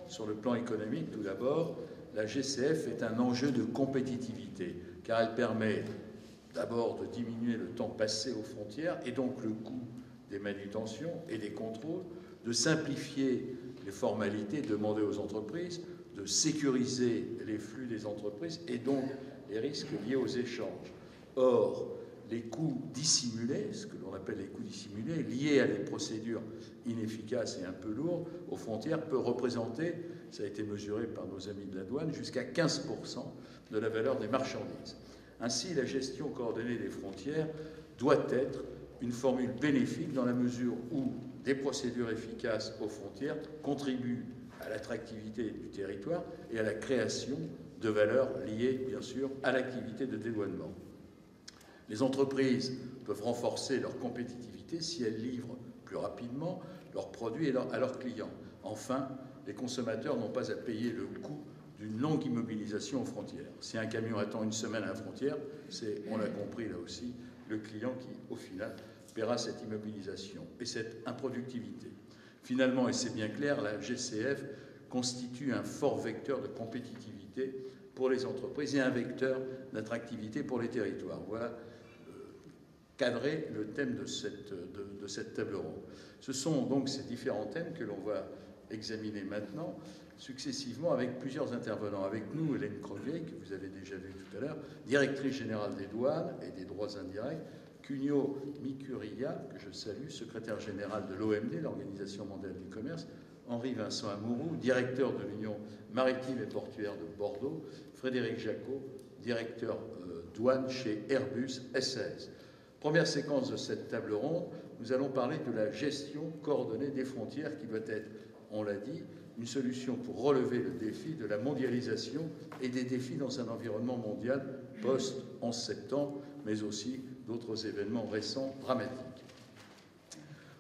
sur le plan économique. Tout d'abord, la GCF est un enjeu de compétitivité, car elle permet d'abord de diminuer le temps passé aux frontières et donc le coût des manutentions et des contrôles, de simplifier les formalités demandées aux entreprises, de sécuriser les flux des entreprises et donc les risques liés aux échanges. Or, les coûts dissimulés, ce que l'on appelle les coûts dissimulés, liés à des procédures inefficaces et un peu lourdes aux frontières, peuvent représenter, ça a été mesuré par nos amis de la douane, jusqu'à 15% de la valeur des marchandises. Ainsi, la gestion coordonnée des frontières doit être une formule bénéfique dans la mesure où des procédures efficaces aux frontières contribuent à l'attractivité du territoire et à la création de valeurs liées, bien sûr, à l'activité de dédouanement. Les entreprises peuvent renforcer leur compétitivité si elles livrent plus rapidement leurs produits à leurs clients. Enfin, les consommateurs n'ont pas à payer le coût d'une longue immobilisation aux frontières. Si un camion attend une semaine à la frontière, c'est, on l'a compris là aussi, le client qui, au final, paiera cette immobilisation et cette improductivité. Finalement, et c'est bien clair, la GCF constitue un fort vecteur de compétitivité pour les entreprises et un vecteur d'attractivité pour les territoires. Voilà cadrer le thème de cette table ronde. Ce sont donc ces différents thèmes que l'on va examiner maintenant, successivement avec plusieurs intervenants. Avec nous, Hélène Crevier, que vous avez déjà vue tout à l'heure, directrice générale des douanes et des droits indirects, Cunio Mikuria, que je salue, secrétaire général de l'OMD, l'Organisation mondiale du commerce, Henri-Vincent Amouroux, directeur de l'Union maritime et portuaire de Bordeaux, Frédéric Jacot, directeur douane chez Airbus SAS. Première séquence de cette table ronde, nous allons parler de la gestion coordonnée des frontières qui doit être, on l'a dit, une solution pour relever le défi de la mondialisation et des défis dans un environnement mondial post-11 septembre, mais aussi d'autres événements récents dramatiques.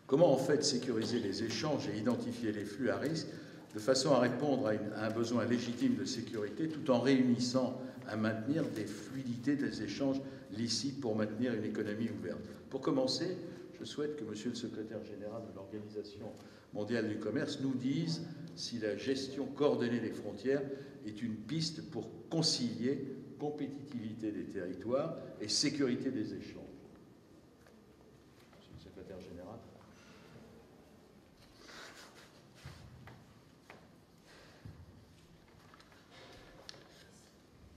Comment en fait sécuriser les échanges et identifier les flux à risque de façon à répondre à un besoin légitime de sécurité tout en réunissant à maintenir des fluidités des échanges licites pour maintenir une économie ouverte. Pour commencer, je souhaite que Monsieur le secrétaire général de l'Organisation mondiale du commerce nous dise si la gestion coordonnée des frontières est une piste pour concilier compétitivité des territoires et sécurité des échanges. Monsieur le secrétaire général.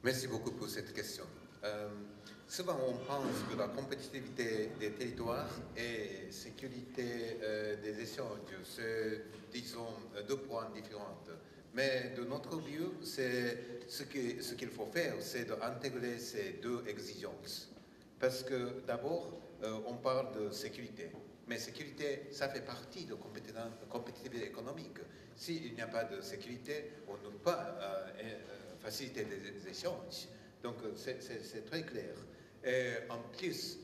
Merci beaucoup pour cette question. Souvent, on pense que la compétitivité des territoires et sécurité des échanges, c'est, disons, deux points différents. Mais de notre vue, ce qu'il faut faire, c'est d'intégrer ces deux exigences. Parce que d'abord, on parle de sécurité. Mais sécurité, ça fait partie de compétitivité économique. S'il n'y a pas de sécurité, on ne peut pas faciliter des échanges. Donc, c'est très clair. Et en plus,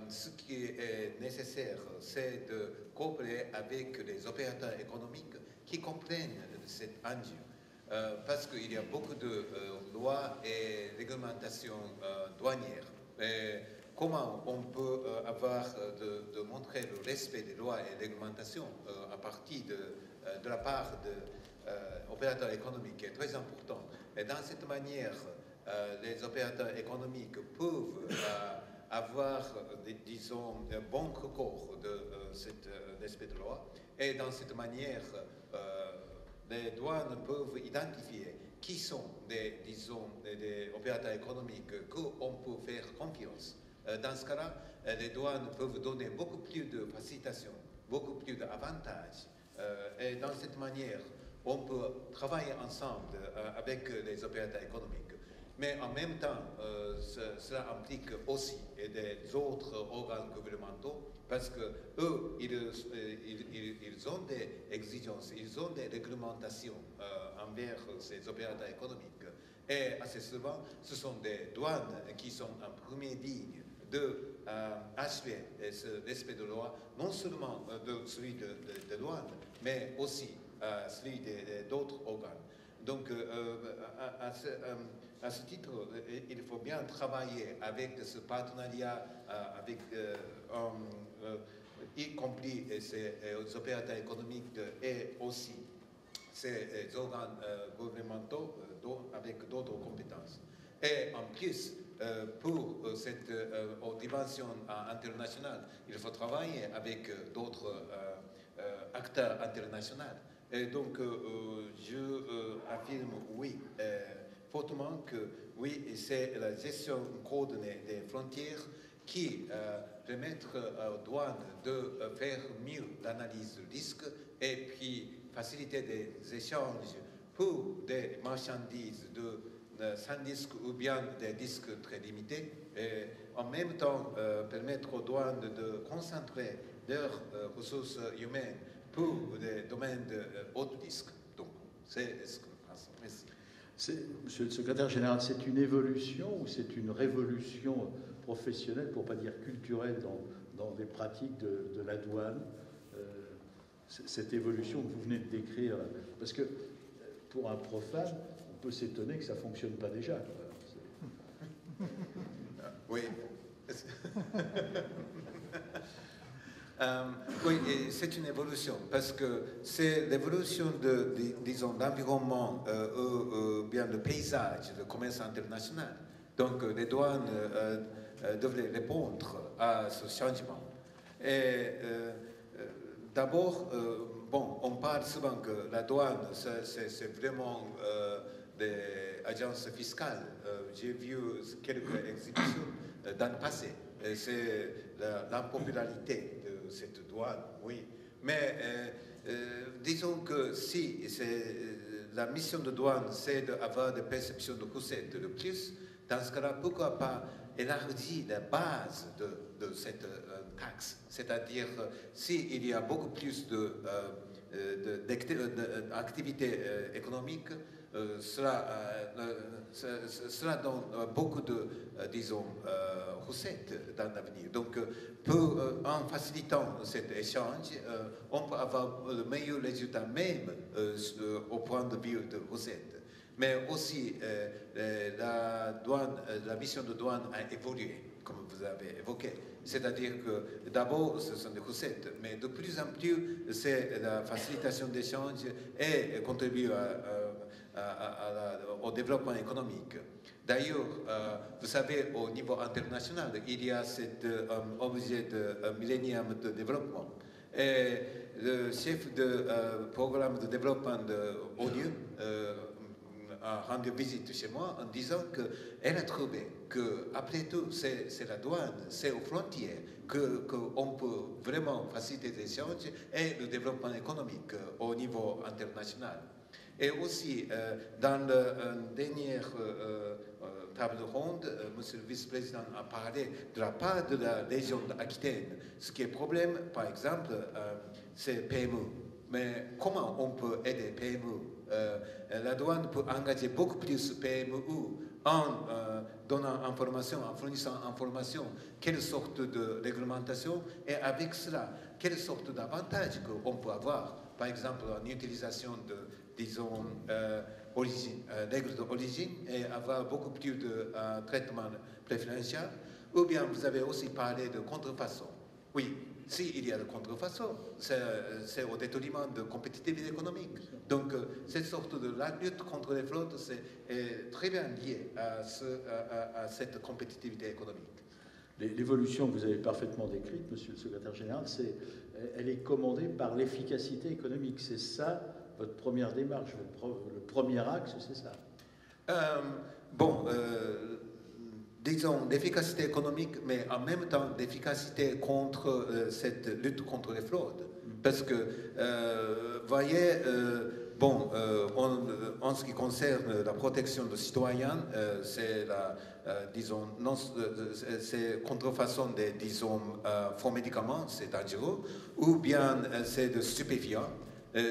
ce qui est nécessaire, c'est de coopérer avec les opérateurs économiques qui comprennent cet enjeu. Parce qu'il y a beaucoup de lois et réglementations douanières. Et comment on peut avoir de montrer le respect des lois et réglementations à partir de la part de opérateurs économiques est très important. Et dans cette manière, les opérateurs économiques peuvent avoir, disons, un bon recours de cet respect de loi. Et dans cette manière, les douanes peuvent identifier qui sont des opérateurs économiques qu'on peut faire confiance. Dans ce cas-là, les douanes peuvent donner beaucoup plus de facilitation, beaucoup plus d'avantages. Et dans cette manière, on peut travailler ensemble avec les opérateurs économiques. Mais en même temps, cela implique aussi des autres organes gouvernementaux parce que eux, ils ont des exigences, ils ont des réglementations envers ces opérateurs économiques. Et assez souvent, ce sont des douanes qui sont en première ligne de assurer ce respect de loi, non seulement de celui de douane, mais aussi celui d'autres organes. Donc, à ce titre, il faut bien travailler avec ce partenariat, y compris ces opérateurs économiques et aussi ces organes gouvernementaux avec d'autres compétences. Et en plus, pour cette dimension internationale, il faut travailler avec d'autres acteurs internationaux. Et donc, je affirme oui, fortement que oui, c'est la gestion coordonnée des frontières qui permettre aux douanes de faire mieux l'analyse du risque et puis faciliter des échanges pour des marchandises sans risque ou bien des risques très limités, et en même temps permettre aux douanes de concentrer leurs ressources humaines pour des domaines de haut risque. Donc, c'est ce que je pense. Merci. Monsieur le secrétaire général, c'est une évolution ou c'est une révolution professionnelle, pour ne pas dire culturelle, dans les pratiques de la douane, cette évolution que vous venez de décrire? Parce que pour un profane, on peut s'étonner que ça ne fonctionne pas déjà. Oui. Oui, c'est une évolution, parce que c'est l'évolution disons, l'environnement ou bien le paysage, le commerce international. Donc, les douanes devraient répondre à ce changement. Et d'abord, bon, on parle souvent que la douane, c'est vraiment des agences fiscales. J'ai vu quelques exhibitions dans le passé. C'est l'impopularité de cette douane, oui. Mais disons que si la mission de douane, c'est d'avoir des perceptions de recettes de plus, dans ce cas-là, pourquoi pas élargir la base de cette taxe? C'est-à-dire, s'il y a beaucoup plus d'activités économiques, cela donne beaucoup de, disons, recettes dans l'avenir. Donc, en facilitant cet échange, on peut avoir le meilleur résultat même au point de vue de recettes. Mais aussi, la mission de douane a évolué, comme vous avez évoqué. C'est-à-dire que d'abord, ce sont des recettes, mais de plus en plus, c'est la facilitation d'échanges et contribue au développement économique. D'ailleurs, vous savez, au niveau international, il y a cet objet de Millennium de développement. Et le chef de programme de développement de l'ONU a rendu visite chez moi en disant qu'elle a trouvé qu'après tout, c'est la douane, c'est aux frontières qu'on peut vraiment faciliter les échanges et le développement économique au niveau international. Et aussi, dans la dernière table ronde, Monsieur le vice-président a parlé de la part de la région d'Aquitaine. Ce qui est problème, par exemple, c'est PME. Mais comment on peut aider PME? La douane peut engager beaucoup plus PME en donnant information, en fournissant information, quelle sorte de réglementation, et avec cela, quelle sorte d'avantages qu'on peut avoir. Par exemple, en utilisation de, disons, règles d'origine et avoir beaucoup plus de traitement préférentiel. Ou bien vous avez aussi parlé de contrefaçon. Oui, s'il y a de contrefaçon, c'est au détriment de compétitivité économique. Donc, cette sorte de la lutte contre les fraudes est très bien liée à cette compétitivité économique. L'évolution que vous avez parfaitement décrite, Monsieur le secrétaire général, elle est commandée par l'efficacité économique. C'est ça votre première démarche, le premier axe, c'est ça? Disons, d'efficacité économique, mais en même temps d'efficacité contre cette lutte contre les fraudes. Parce que, voyez, en ce qui concerne la protection des citoyens, c'est disons, c'est contrefaçon des, disons, faux médicaments, c'est dangereux, ou bien c'est de stupéfiants.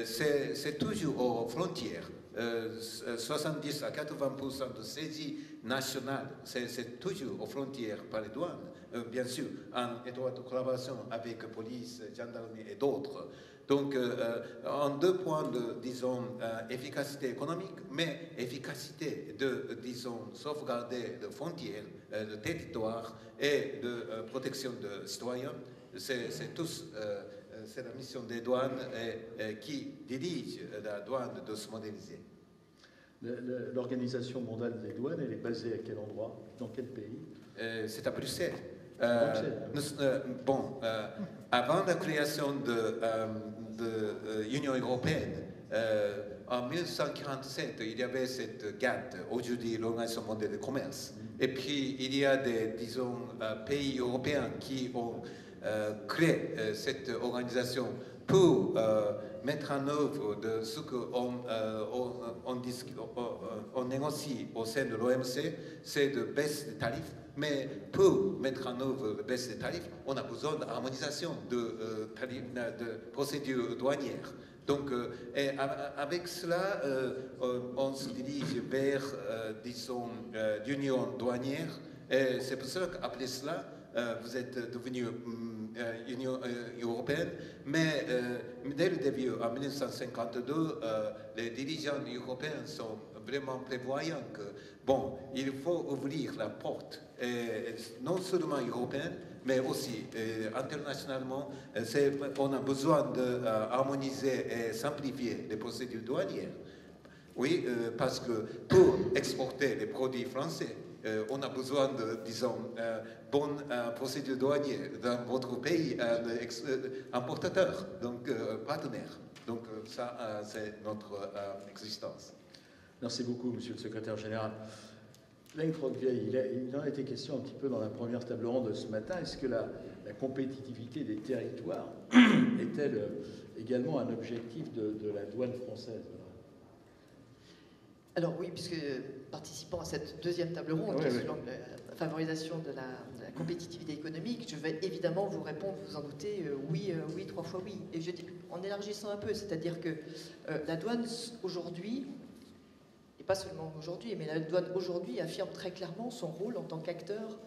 C'est toujours aux frontières. 70 à 80% de saisies nationales, c'est toujours aux frontières par les douanes, bien sûr, en étroite collaboration avec police, gendarmerie et d'autres. Donc, en deux points de, disons, efficacité économique, mais efficacité de, disons, sauvegarder de frontières, de territoire et de protection de citoyens, c'est tous c'est la mission des douanes qui dirige la douane de se moderniser. L'Organisation mondiale des douanes, elle est basée à quel endroit? Dans quel pays? C'est à Bruxelles. Avant la création de l'Union européenne, en 1947, il y avait cette GATT, aujourd'hui l'Organisation mondiale du commerce. Et puis, il y a des, disons, pays européens qui ont créé cette organisation pour mettre en œuvre de ce qu'on on négocie au sein de l'OMC, c'est de baisse des tarifs. Mais pour mettre en œuvre la baisse des tarifs, on a besoin d'harmonisation de procédures douanières. Donc, avec cela, on se dirige vers, disons, l'union douanière. Et c'est pour cela qu'après cela, vous êtes devenu Union européenne. Mais dès le début, en 1952, les dirigeants européens sont vraiment prévoyants que, bon, il faut ouvrir la porte, non seulement européenne, mais aussi internationalement. On a besoin d'harmoniser et simplifier les procédures douanières. Oui, parce que pour exporter les produits français, on a besoin de, disons, bonnes procédures douanières dans votre pays, importateur, donc partenaire. Donc ça, c'est notre existence. Merci beaucoup, Monsieur le Secrétaire Général. Lenk Roggevieil, il en a été question un petit peu dans la première table ronde de ce matin. Est-ce que la compétitivité des territoires est-elle également un objectif de la douane française? Alors oui, puisque participant à cette deuxième table ronde, sur la favorisation de la compétitivité économique, je vais évidemment vous répondre, vous en doutez, oui, 3 fois oui. Et je dis, en élargissant un peu, c'est-à-dire que la douane aujourd'hui, et pas seulement aujourd'hui, mais la douane aujourd'hui affirme très clairement son rôle en tant qu'acteur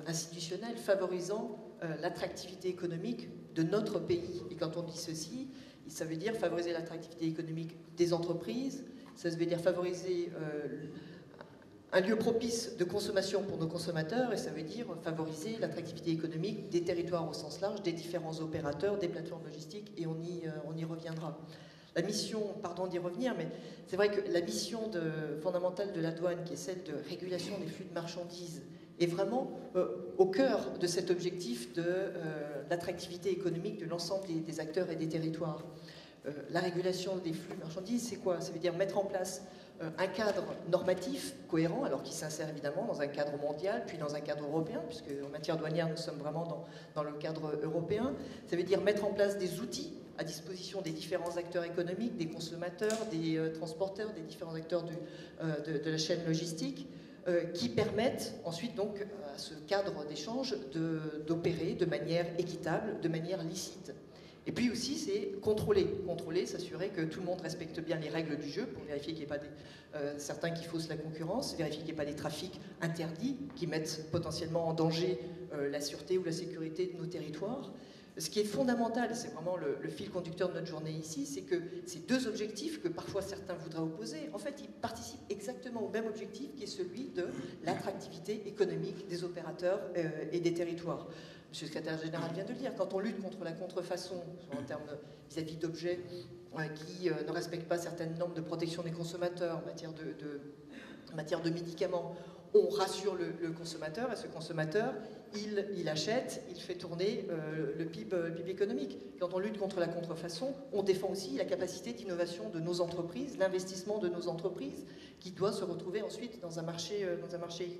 institutionnel favorisant l'attractivité économique de notre pays. Et quand on dit ceci, ça veut dire favoriser l'attractivité économique des entreprises, ça veut dire favoriser un lieu propice de consommation pour nos consommateurs, et ça veut dire favoriser l'attractivité économique des territoires au sens large, des différents opérateurs, des plateformes logistiques, et on y reviendra. La mission, pardon d'y revenir, mais c'est vrai que la mission fondamentale de la douane, qui est celle de régulation des flux de marchandises, est vraiment au cœur de cet objectif de l'attractivité économique de l'ensemble des acteurs et des territoires. La régulation des flux de marchandises, c'est quoi? Ça veut dire mettre en place un cadre normatif cohérent, alors qui s'insère évidemment dans un cadre mondial, puis dans un cadre européen, puisque en matière douanière, nous sommes vraiment dans le cadre européen. Ça veut dire mettre en place des outils à disposition des différents acteurs économiques, des consommateurs, des transporteurs, des différents acteurs de la chaîne logistique, qui permettent ensuite donc à ce cadre d'échange d'opérer de manière équitable, de manière licite. Et puis aussi, c'est contrôler, s'assurer que tout le monde respecte bien les règles du jeu pour vérifier qu'il n'y ait pas certains qui faussent la concurrence, vérifier qu'il n'y ait pas des trafics interdits qui mettent potentiellement en danger la sûreté ou la sécurité de nos territoires. Ce qui est fondamental, c'est vraiment le fil conducteur de notre journée ici, c'est que ces deux objectifs que parfois certains voudraient opposer, en fait, ils participent exactement au même objectif qui est celui de l'attractivité économique des opérateurs et des territoires. Monsieur le secrétaire général vient de le dire, quand on lutte contre la contrefaçon, en termes vis-à-vis d'objets qui ne respectent pas certaines normes de protection des consommateurs en matière de médicaments, on rassure le consommateur, et ce consommateur, il achète, il fait tourner le PIB économique. Quand on lutte contre la contrefaçon, on défend aussi la capacité d'innovation de nos entreprises, l'investissement de nos entreprises, qui doit se retrouver ensuite dans un marché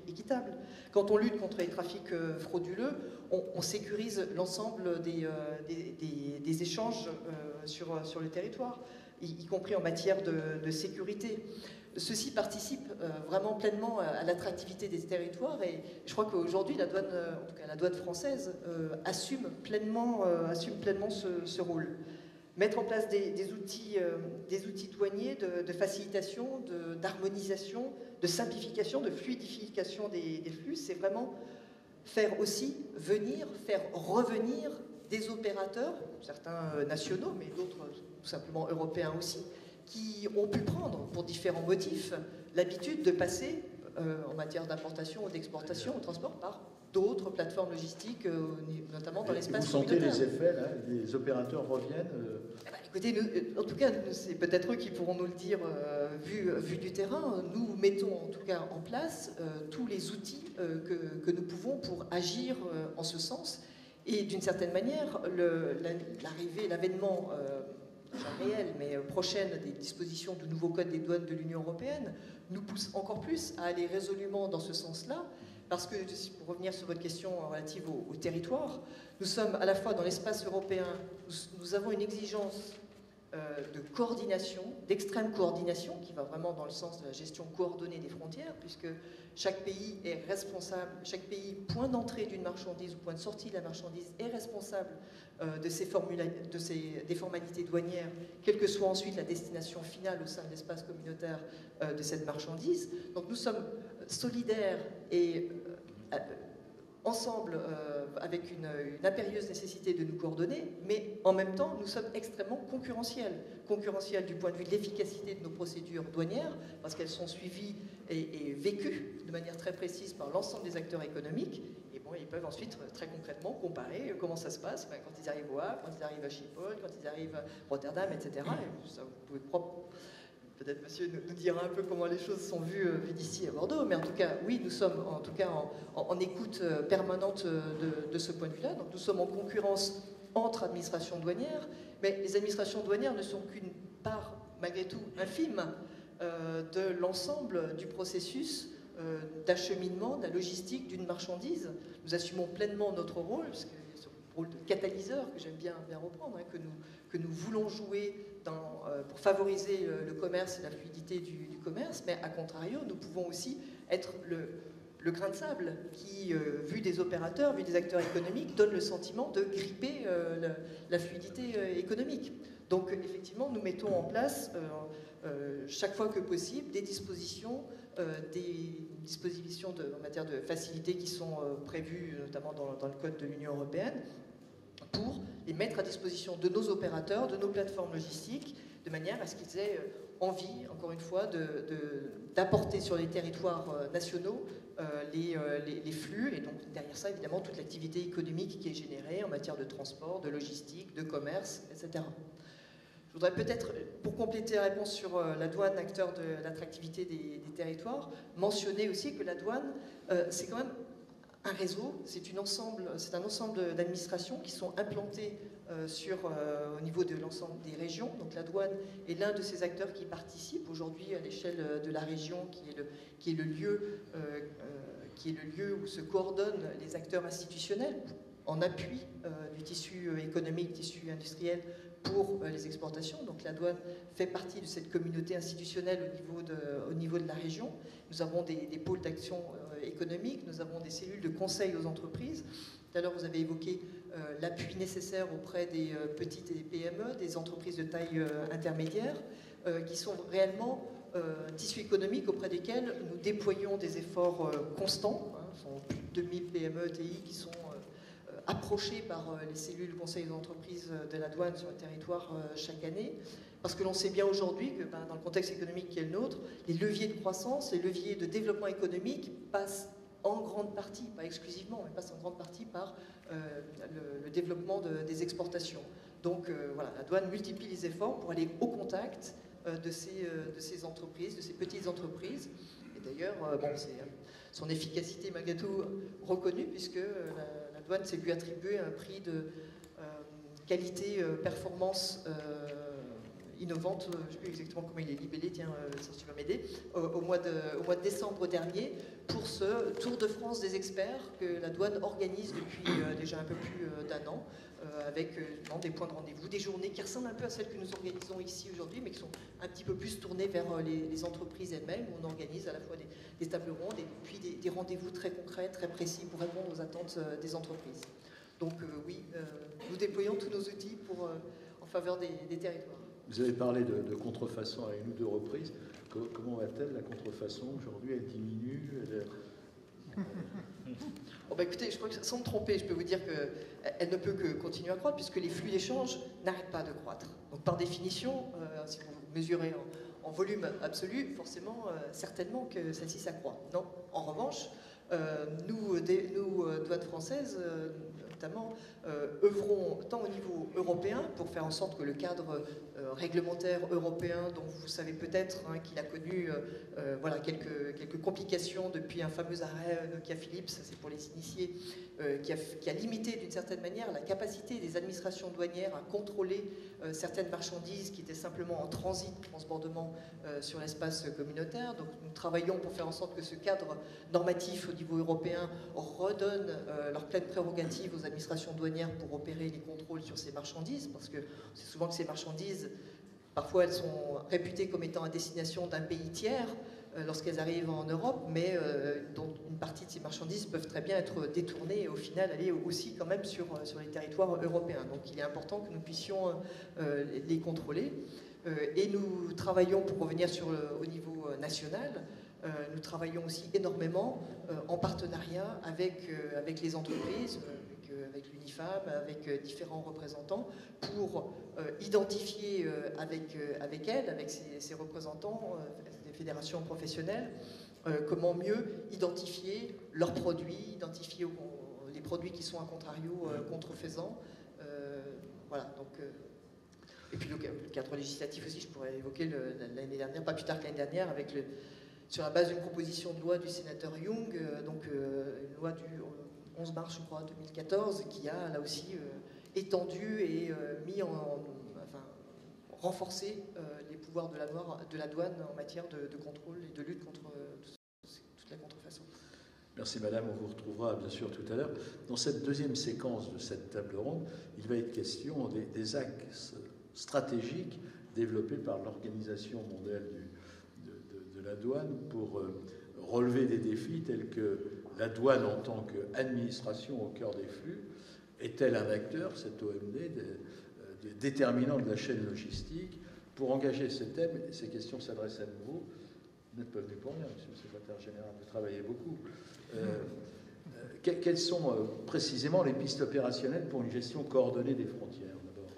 équitable. Quand on lutte contre les trafics frauduleux, on sécurise l'ensemble des échanges sur le territoire, y compris en matière de sécurité. Ceci participe vraiment pleinement à l'attractivité des territoires, et je crois qu'aujourd'hui la douane, en tout cas la douane française, assume pleinement ce rôle. Mettre en place des outils douaniers de facilitation, d'harmonisation, de simplification, de fluidification des flux, c'est vraiment faire revenir des opérateurs, certains nationaux, mais d'autres tout simplement européens aussi, qui ont pu prendre, pour différents motifs, l'habitude de passer, en matière d'importation ou d'exportation, au transport, par d'autres plateformes logistiques, notamment dans l'espace communautaire. Vous sentez communautaire. les effets, là? Les opérateurs reviennent Écoutez, en tout cas, c'est peut-être eux qui pourront nous le dire vu du terrain. Nous mettons en tout cas en place tous les outils que nous pouvons pour agir en ce sens. Et d'une certaine manière, l'avènement réel, mais prochaine des dispositions du nouveau code des douanes de l'Union européenne nous pousse encore plus à aller résolument dans ce sens-là. Parce que, pour revenir sur votre question relative au territoire, nous sommes à la fois dans l'espace européen, nous avons une exigence de coordination, d'extrême coordination, qui va vraiment dans le sens de la gestion coordonnée des frontières, puisque chaque pays est responsable, chaque pays, point d'entrée d'une marchandise ou point de sortie de la marchandise, est responsable des formalités douanières, quelle que soit ensuite la destination finale au sein de l'espace communautaire de cette marchandise. Donc nous sommes solidaires et ensemble avec une impérieuse nécessité de nous coordonner, mais en même temps, nous sommes extrêmement concurrentiels. Concurrentiels du point de vue de l'efficacité de nos procédures douanières, parce qu'elles sont suivies et vécues de manière très précise par l'ensemble des acteurs économiques. Et bon, ils peuvent ensuite très concrètement comparer comment ça se passe quand ils arrivent au Havre, quand ils arrivent à Schiphol, quand ils arrivent à Rotterdam, etc. Et ça, vous pouvez peut-être monsieur nous dira un peu comment les choses sont vues d'ici à Bordeaux, mais en tout cas, oui, nous sommes en tout cas en écoute permanente de ce point de vue-là. Donc nous sommes en concurrence entre administrations douanières, mais les administrations douanières ne sont qu'une part, malgré tout, infime de l'ensemble du processus d'acheminement, de la logistique d'une marchandise. Nous assumons pleinement notre rôle, parce que ce rôle de catalyseur que j'aime bien reprendre, hein, que nous voulons jouer pour favoriser le commerce et la fluidité du commerce, mais à contrario, nous pouvons aussi être le grain de sable qui, vu des opérateurs, vu des acteurs économiques, donne le sentiment de gripper la fluidité économique. Donc effectivement, nous mettons en place, chaque fois que possible, des dispositions en matière de facilité qui sont prévues notamment dans le code de l'Union européenne, pour les mettre à disposition de nos opérateurs, de nos plateformes logistiques, de manière à ce qu'ils aient envie, encore une fois, d'apporter sur les territoires nationaux les flux, et donc derrière ça, évidemment, toute l'activité économique qui est générée en matière de transport, de logistique, de commerce, etc. Je voudrais peut-être, pour compléter la réponse sur la douane, acteur de l'attractivité des territoires, mentionner aussi que la douane, c'est quand même un réseau, c'est un ensemble d'administrations qui sont implantées au niveau de l'ensemble des régions. Donc la douane est l'un de ces acteurs qui participent aujourd'hui à l'échelle de la région, qui est le lieu où se coordonnent les acteurs institutionnels en appui du tissu économique, tissu industriel pour les exportations. Donc la douane fait partie de cette communauté institutionnelle au niveau de la région. Nous avons des pôles d'action économique, nous avons des cellules de conseil aux entreprises. Tout à l'heure, vous avez évoqué l'appui nécessaire auprès des petites et des PME, des entreprises de taille intermédiaire, qui sont réellement un tissu économique auprès desquels nous déployons des efforts constants. Ce sont plus de 2000 PME, ETI qui sont approchés par les cellules conseil aux entreprises de la douane sur le territoire chaque année. Parce que l'on sait bien aujourd'hui que dans le contexte économique qui est le nôtre, les leviers de croissance, les leviers de développement économique passent en grande partie, pas exclusivement, mais passent en grande partie par le développement des exportations. Donc voilà, la douane multiplie les efforts pour aller au contact de ces entreprises, de ces petites entreprises. Et d'ailleurs, c'est son efficacité malgré tout reconnue, puisque la douane s'est lui attribuer un prix de qualité performance innovante, je ne sais plus exactement comment il est libellé, tiens, si tu vas m'aider, au mois de décembre dernier, pour ce Tour de France des experts que la douane organise depuis déjà un peu plus d'un an, avec des points de rendez-vous, des journées qui ressemblent un peu à celles que nous organisons ici aujourd'hui, mais qui sont un petit peu plus tournées vers les entreprises elles-mêmes, où on organise à la fois des tables rondes et puis des rendez-vous très concrets, très précis pour répondre aux attentes des entreprises. Donc oui, nous déployons tous nos outils en faveur des territoires. Vous avez parlé de contrefaçon à une ou deux reprises. Comment va-t-elle, la contrefaçon? Aujourd'hui, elle diminue Écoutez, je crois que sans me tromper, je peux vous dire qu'elle ne peut que continuer à croître, puisque les flux d'échange n'arrêtent pas de croître. Donc par définition, si vous mesurez en volume absolu, forcément, certainement que celle-ci s'accroît. Non, en revanche, Nous, douanes françaises, notamment, œuvrons tant au niveau européen pour faire en sorte que le cadre réglementaire européen, dont vous savez peut-être qu'il a connu voilà, quelques complications depuis un fameux arrêt Nokia Philips, ça c'est pour les initiés, qui a limité d'une certaine manière la capacité des administrations douanières à contrôler certaines marchandises qui étaient simplement en transit, transbordement sur l'espace communautaire. Donc nous travaillons pour faire en sorte que ce cadre normatif au niveau européen redonne leur pleine prérogative aux administrations douanières pour opérer les contrôles sur ces marchandises, parce que c'est souvent que ces marchandises, parfois elles sont réputées comme étant à destination d'un pays tiers lorsqu'elles arrivent en Europe, mais dont une partie de ces marchandises peuvent très bien être détournées et au final aller aussi quand même sur les territoires européens. Donc il est important que nous puissions les contrôler. Et nous travaillons, pour revenir au niveau national, nous travaillons aussi énormément en partenariat avec les entreprises, avec l'UNIFAM, avec différents représentants, pour identifier avec elles, avec ces représentants des fédérations professionnelles, comment mieux identifier leurs produits, identifier les produits qui sont à contrario contrefaisants. Voilà, donc... Et puis le cadre législatif aussi, je pourrais évoquer l'année dernière, pas plus tard que l'année dernière, sur la base d'une proposition de loi du sénateur Young, donc une loi du 11 mars, je crois, 2014, qui a là aussi étendu et renforcé les pouvoirs de la douane en matière de contrôle et de lutte contre toute la contrefaçon. Merci Madame, on vous retrouvera bien sûr tout à l'heure. Dans cette deuxième séquence de cette table ronde, il va être question des axes stratégiques développés par l'Organisation mondiale de la douane pour relever des défis tels que la douane en tant qu'administration au cœur des flux. Est-elle un acteur, cette OMD, déterminant de la chaîne logistique? Pour engager ce thème, ces questions s'adressent à nouveau. Vous n'êtes pas venu pour rien, Monsieur le Secrétaire Général, vous travaillez beaucoup. Quelles sont précisément les pistes opérationnelles pour une gestion coordonnée des frontières, d'abord?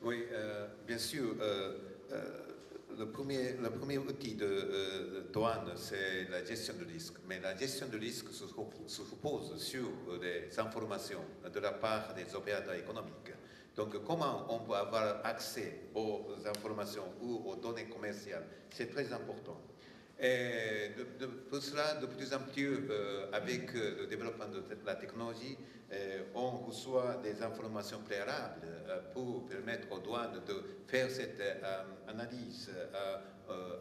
Oui, bien sûr. Le premier outil de douane, c'est la gestion de risque. Mais la gestion de risque se repose sur des informations de la part des opérateurs économiques. Donc, comment on peut avoir accès aux informations ou aux données commerciales, c'est très important. Et pour cela, de plus en plus, avec le développement de la technologie, on reçoit des informations préalables pour permettre aux douanes de faire cette analyse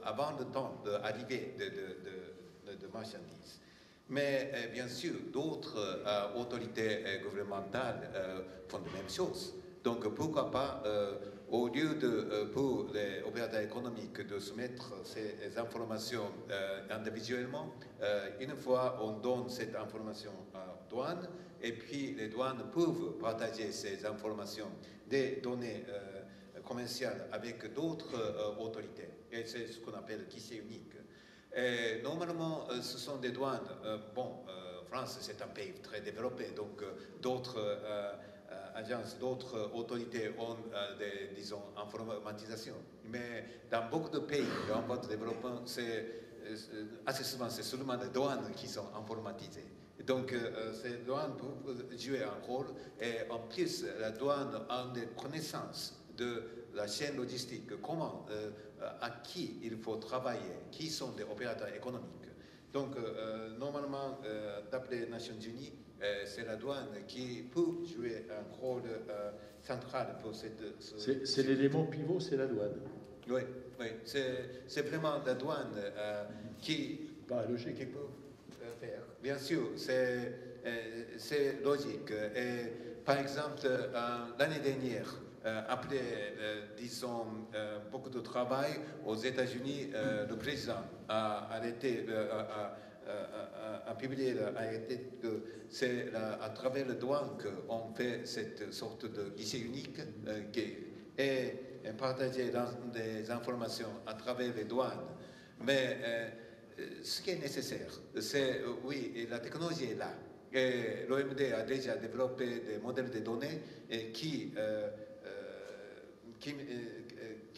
avant le temps d'arrivée de marchandises. Mais bien sûr, d'autres autorités gouvernementales font la même chose. Donc pourquoi pas, au lieu pour les opérateurs économiques de soumettre ces informations individuellement, une fois on donne cette information aux douanes, et puis les douanes peuvent partager ces informations, des données commerciales avec d'autres autorités. Et c'est ce qu'on appelle guichet unique. Et normalement, ce sont des douanes. France, c'est un pays très développé, donc d'autres agences, d'autres autorités ont disons, informatisation. Mais dans beaucoup de pays en voie de développement, assez souvent, c'est seulement les douanes qui sont informatisées. Donc, ces douanes peuvent jouer un rôle. Et en plus, la douane a des connaissances de la chaîne logistique, à qui il faut travailler, qui sont des opérateurs économiques. Donc, normalement, d'après les Nations Unies, c'est la douane qui peut jouer un rôle central pour cette... C'est l'élément pivot, c'est la douane. Oui, c'est vraiment la douane qui peut faire. Bien sûr, c'est logique. Et, par exemple, l'année dernière, après, disons, beaucoup de travail aux États-Unis, le président a arrêté... a publié l'arrêté que c'est à travers le douane qu'on fait cette sorte de guichet unique et partager des informations à travers les douanes. Mais ce qui est nécessaire, c'est, oui, la technologie est là. Et l'OMD a déjà développé des modèles de données qui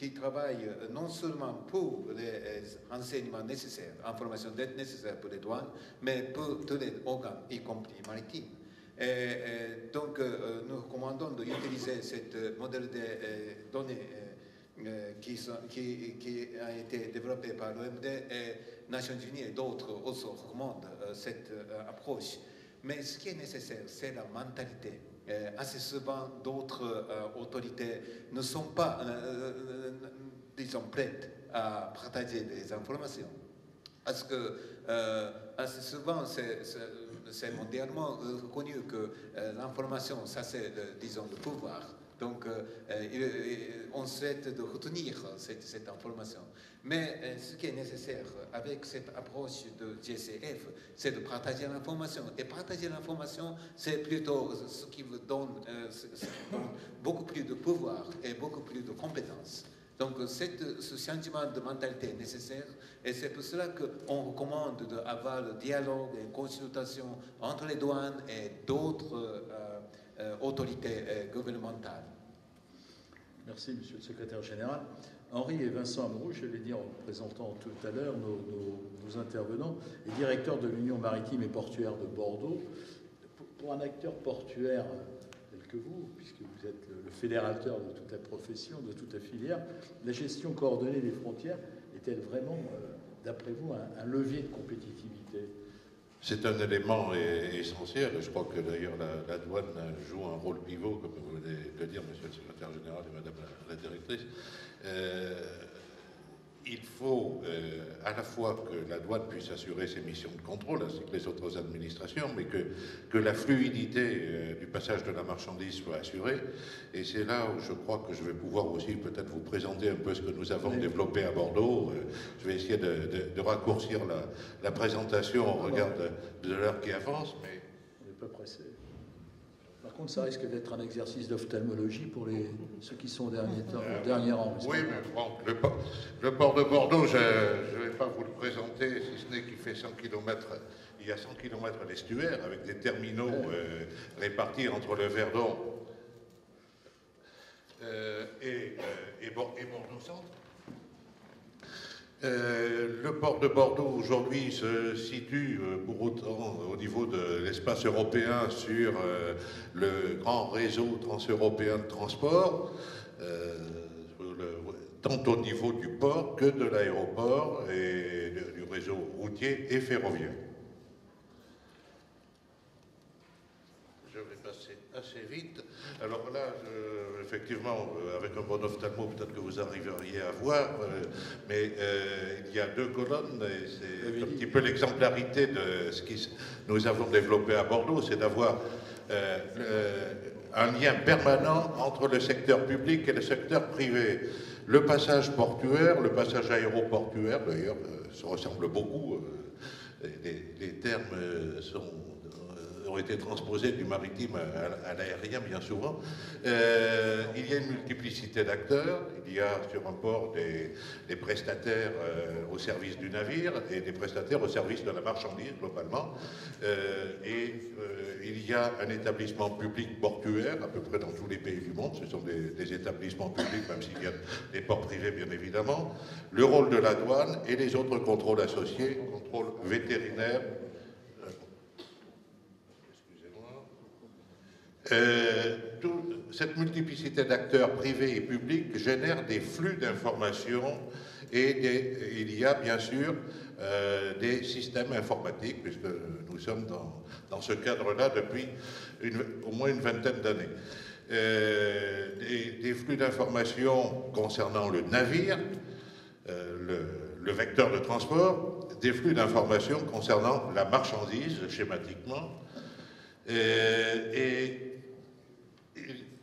qui travaille non seulement pour les renseignements nécessaires, informations d'aide nécessaires pour les douanes, mais pour tous les organes, y compris maritimes. Et donc, nous recommandons d'utiliser ce modèle de données qui a été développé par l'OMD et Nations Unies et d'autres aussi recommandent cette approche. Mais ce qui est nécessaire, c'est la mentalité. Assez souvent, d'autres autorités ne sont pas, disons, prêtes à partager des informations. Parce que assez souvent, c'est mondialement reconnu que l'information, ça c'est, disons, le pouvoir. Donc, on souhaite de retenir cette information. Mais ce qui est nécessaire avec cette approche de GCF, c'est de partager l'information. Et partager l'information, c'est plutôt ce qui vous donne beaucoup plus de pouvoir et beaucoup plus de compétences. Donc, ce changement de mentalité est nécessaire et c'est pour cela qu'on recommande d'avoir le dialogue et consultation entre les douanes et d'autres autorités gouvernementales. Merci, Monsieur le Secrétaire Général. Henri et Vincent Amouroux, je l'ai dit en présentant tout à l'heure nos intervenants, les directeurs de l'Union maritime et portuaire de Bordeaux. Pour un acteur portuaire tel que vous, puisque vous êtes le fédérateur de toute la profession, de toute la filière, la gestion coordonnée des frontières est-elle vraiment, d'après vous, un levier de compétitivité ? C'est un élément essentiel. Je crois que d'ailleurs la douane joue un rôle pivot, comme vous venez de le dire, Monsieur le Secrétaire Général et Madame la Directrice. Il faut à la fois que la douane puisse assurer ses missions de contrôle, ainsi que les autres administrations, mais que la fluidité du passage de la marchandise soit assurée. Et c'est là où je crois que je vais pouvoir aussi peut-être vous présenter un peu ce que nous avons développé à Bordeaux. Je vais essayer de raccourcir la présentation au regard de l'heure qui avance. Mais... On n'est pas pressé. Par contre, ça risque d'être un exercice d'ophtalmologie pour ceux qui sont au dernier rang. Oui, mais bon, le port de Bordeaux, je ne vais pas vous le présenter, si ce n'est qu'il fait 100 km. Il y a 100 km d'estuaire avec des terminaux répartis entre le Verdon et Bordeaux-Centre. Le port de Bordeaux aujourd'hui se situe pour autant au niveau de l'espace européen sur le grand réseau transeuropéen de transport, tant au niveau du port que de l'aéroport et du réseau routier et ferroviaire. Je vais passer assez vite. Alors là, effectivement, avec un bon ophtalmo, peut-être que vous arriveriez à voir, mais il y a deux colonnes, et c'est un petit peu l'exemplarité de ce que nous avons développé à Bordeaux, c'est d'avoir un lien permanent entre le secteur public et le secteur privé. Le passage portuaire, le passage aéroportuaire, d'ailleurs, se ressemblent beaucoup. Les termes ont été transposés du maritime à l'aérien bien souvent. Il y a une multiplicité d'acteurs. Il y a sur un port des prestataires au service du navire et des prestataires au service de la marchandise globalement. Il y a un établissement public portuaire à peu près dans tous les pays du monde. Ce sont des établissements publics, même s'il y a des ports privés bien évidemment. Le rôle de la douane et les autres contrôles associés, contrôle vétérinaire. Cette multiplicité d'acteurs privés et publics génère des flux d'informations et il y a bien sûr des systèmes informatiques, puisque nous sommes dans ce cadre-là depuis au moins une vingtaine d'années. Des flux d'informations concernant le navire, le vecteur de transport, des flux d'informations concernant la marchandise, schématiquement, et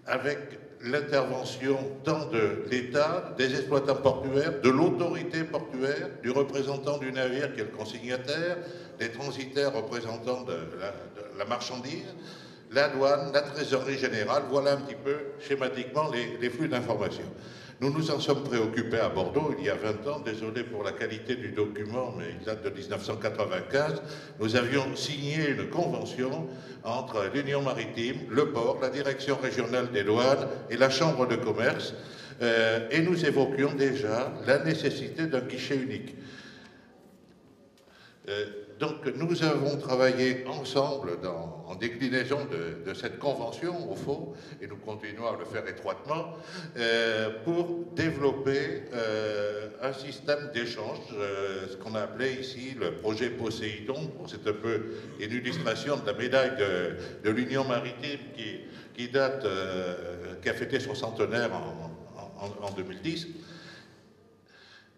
avec l'intervention tant de l'État, des exploitants portuaires, de l'autorité portuaire, du représentant du navire qui est le consignataire, des transitaires représentants de la marchandise, la douane, la trésorerie générale. Voilà un petit peu schématiquement les flux d'informations. Nous nous en sommes préoccupés à Bordeaux il y a 20 ans, désolé pour la qualité du document, mais il date de 1995. Nous avions signé une convention entre l'Union maritime, le port, la direction régionale des douanes et la Chambre de commerce et nous évoquions déjà la nécessité d'un guichet unique. Donc nous avons travaillé ensemble en déclinaison de cette convention, au fond, et nous continuons à le faire étroitement, pour développer un système d'échange, ce qu'on a appelé ici le projet Poséidon. C'est un peu une illustration de la médaille de l'Union maritime qui date, qui a fêté son centenaire en 2010.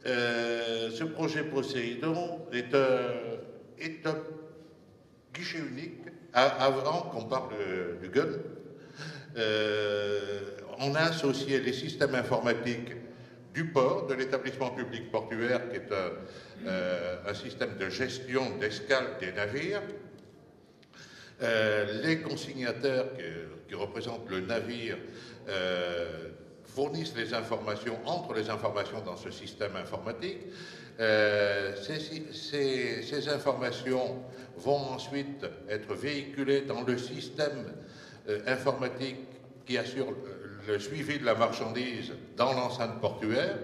Ce projet Poséidon est un guichet unique. Avant qu'on parle du GUN, on a associé les systèmes informatiques du port, de l'établissement public portuaire, qui est un système de gestion d'escale des navires, les consignataires qui représentent le navire fournissent les informations, entre les informations dans ce système informatique. Ces informations vont ensuite être véhiculées dans le système informatique qui assure le suivi de la marchandise dans l'enceinte portuaire,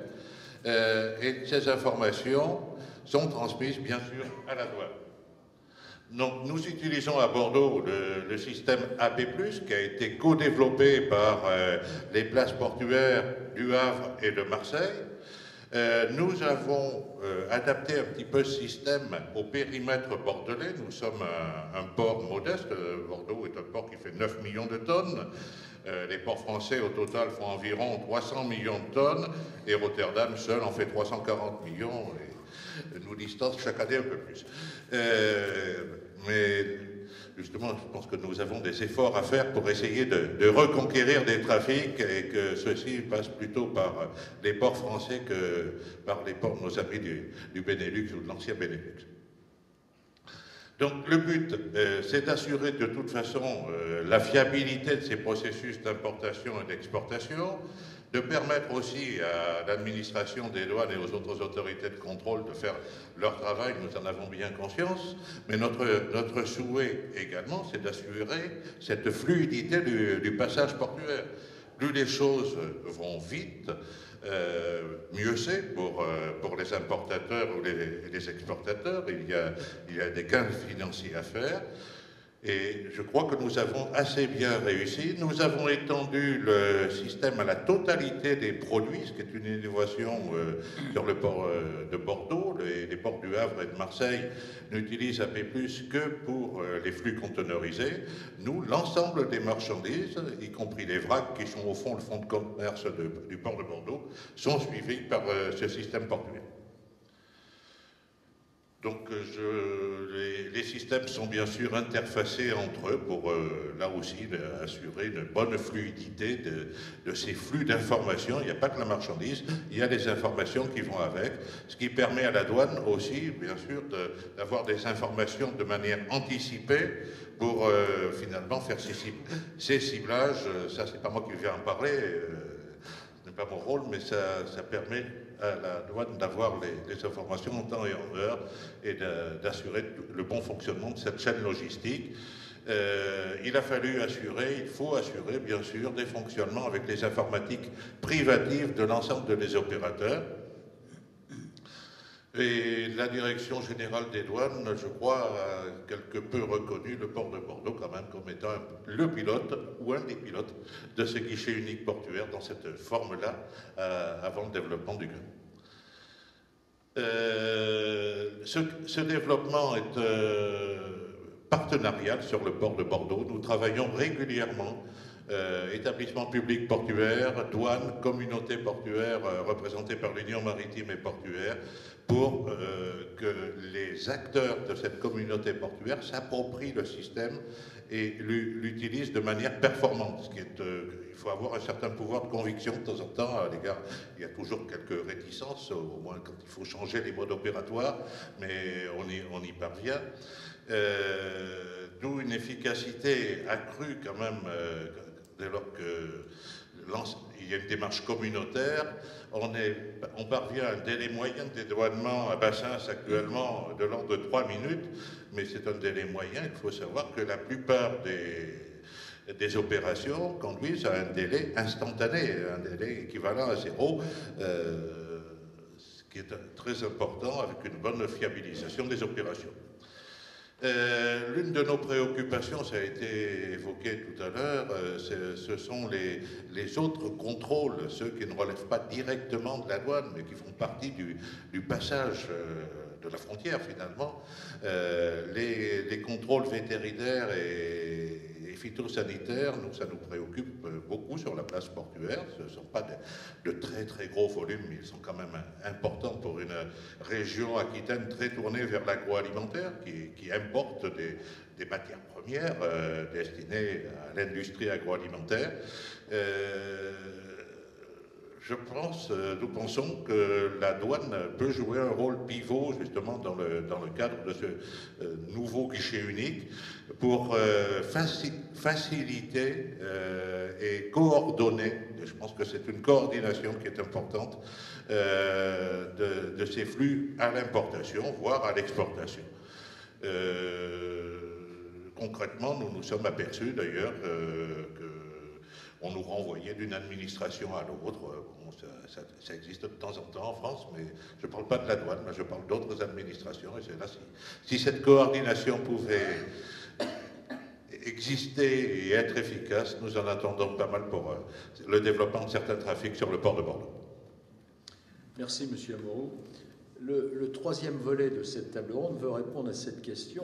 et ces informations sont transmises bien sûr à la douane. Donc nous utilisons à Bordeaux le système AP+, qui a été co-développé par les places portuaires du Havre et de Marseille. Nous avons adapté un petit peu ce système au périmètre bordelais. Nous sommes un port modeste. Bordeaux est un port qui fait 9 millions de tonnes. Les ports français au total font environ 300 millions de tonnes et Rotterdam seul en fait 340 millions et nous distance chaque année un peu plus. Mais justement, je pense que nous avons des efforts à faire pour essayer de reconquérir des trafics et que ceux-ci passent plutôt par les ports français que par les ports de nos amis du Benelux ou de l'ancien Benelux. Donc le but, c'est d'assurer de toute façon la fiabilité de ces processus d'importation et d'exportation, de permettre aussi à l'administration des douanes et aux autres autorités de contrôle de faire leur travail, nous en avons bien conscience, mais notre souhait également, c'est d'assurer cette fluidité du passage portuaire. Plus les choses vont vite, mieux c'est pour les importateurs ou les exportateurs. Il y a des gains financiers à faire. Et je crois que nous avons assez bien réussi. Nous avons étendu le système à la totalité des produits, ce qui est une innovation sur le port de Bordeaux. Les ports du Havre et de Marseille n'utilisent AP+ que pour les flux conteneurisés. Nous, l'ensemble des marchandises, y compris les vracs qui sont au fond le fonds de commerce du port de Bordeaux, sont suivis par ce système portuaire. Donc les systèmes sont bien sûr interfacés entre eux pour là aussi assurer une bonne fluidité de ces flux d'informations. Il n'y a pas que la marchandise, il y a des informations qui vont avec, ce qui permet à la douane aussi bien sûr d'avoir des informations de manière anticipée pour finalement faire ces ciblages. Ça c'est pas moi qui viens en parler, ce n'est pas mon rôle, mais ça permet à la douane d'avoir les informations en temps et en heure et d'assurer le bon fonctionnement de cette chaîne logistique. Il faut assurer bien sûr des fonctionnements avec les informatiques privatives de l'ensemble des opérateurs. Et la Direction générale des douanes, je crois, a quelque peu reconnu le port de Bordeaux quand même comme étant le pilote ou un des pilotes de ce guichet unique portuaire dans cette forme-là avant le développement du GUN. Ce développement est partenarial sur le port de Bordeaux. Nous travaillons régulièrement, établissements publics portuaires, douanes, communautés portuaires représentées par l'Union maritime et portuaire, pour que les acteurs de cette communauté portuaire s'approprient le système et l'utilisent de manière performante. Ce qui est, il faut avoir un certain pouvoir de conviction de temps en temps à l'égard. Il y a toujours quelques réticences, au moins quand il faut changer les modes opératoires, mais on y parvient. D'où une efficacité accrue quand même dès lors qu'il y a une démarche communautaire. On parvient à un délai moyen de dédouanement à Bassins actuellement de l'ordre de 3 minutes, mais c'est un délai moyen. Il faut savoir que la plupart des opérations conduisent à un délai instantané, un délai équivalent à 0, ce qui est très important avec une bonne fiabilisation des opérations. L'une de nos préoccupations, ça a été évoqué tout à l'heure, ce sont les autres contrôles, ceux qui ne relèvent pas directement de la douane, mais qui font partie du passage de la frontière finalement. Les contrôles vétérinaires et phytosanitaires, ça nous préoccupe beaucoup sur la place portuaire. Ce ne sont pas de très très gros volumes, mais ils sont quand même importants pour une région aquitaine très tournée vers l'agroalimentaire, qui importe des matières premières destinées à l'industrie agroalimentaire. Nous pensons que la douane peut jouer un rôle pivot justement dans le cadre de ce nouveau guichet unique pour faciliter et coordonner, je pense que c'est une coordination qui est importante, de ces flux à l'importation, voire à l'exportation. Concrètement, nous nous sommes aperçus d'ailleurs qu'on nous renvoyait d'une administration à l'autre. Bon, ça existe de temps en temps en France, mais je ne parle pas de la douane, mais je parle d'autres administrations. Et c'est là, si cette coordination pouvait exister et être efficace, nous en attendons pas mal pour le développement de certains trafics sur le port de Bordeaux. Merci, M. Amorou. Le troisième volet de cette table ronde veut répondre à cette question.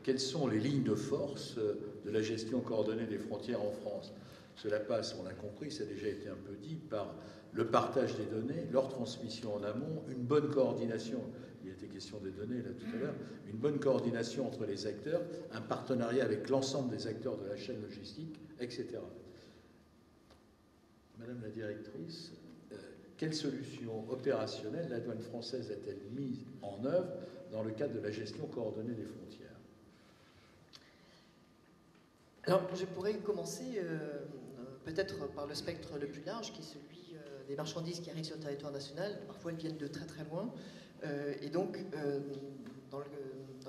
Quelles sont les lignes de force de la gestion coordonnée des frontières en France? Cela passe, on l'a compris, ça a déjà été un peu dit, par le partage des données, leur transmission en amont, une bonne coordination, il était question des données là tout à l'heure, une bonne coordination entre les acteurs, un partenariat avec l'ensemble des acteurs de la chaîne logistique, etc. Madame la directrice, quelles solutions opérationnelles la douane française a-t-elle mises en œuvre dans le cadre de la gestion coordonnée des frontières? Alors, je pourrais commencer peut-être par le spectre le plus large, qui est celui des marchandises qui arrivent sur le territoire national. Parfois, elles viennent de très très loin. Et donc, dans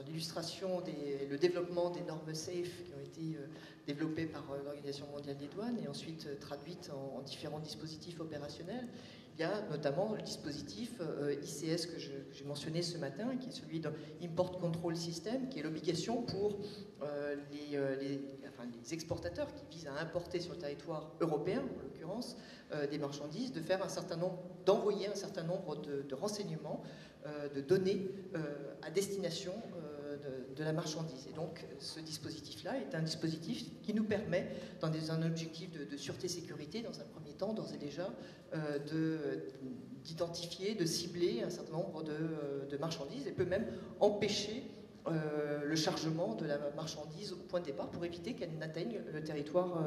l'illustration, le développement des normes SAFE qui ont été développées par l'Organisation mondiale des douanes et ensuite traduites en différents dispositifs opérationnels, il y a notamment le dispositif ICS que j'ai mentionné ce matin, qui est celui d'un Import Control System, qui est l'obligation pour les exportateurs qui visent à importer sur le territoire européen, en l'occurrence, des marchandises, d'envoyer un certain nombre de renseignements, de données à destination de la marchandise. Et donc, ce dispositif-là est un dispositif qui nous permet, dans un objectif de sûreté-sécurité, dans un premier temps, d'ores et déjà, d'identifier, de cibler un certain nombre de marchandises et peut même empêcher le chargement de la marchandise au point de départ pour éviter qu'elle n'atteigne le territoire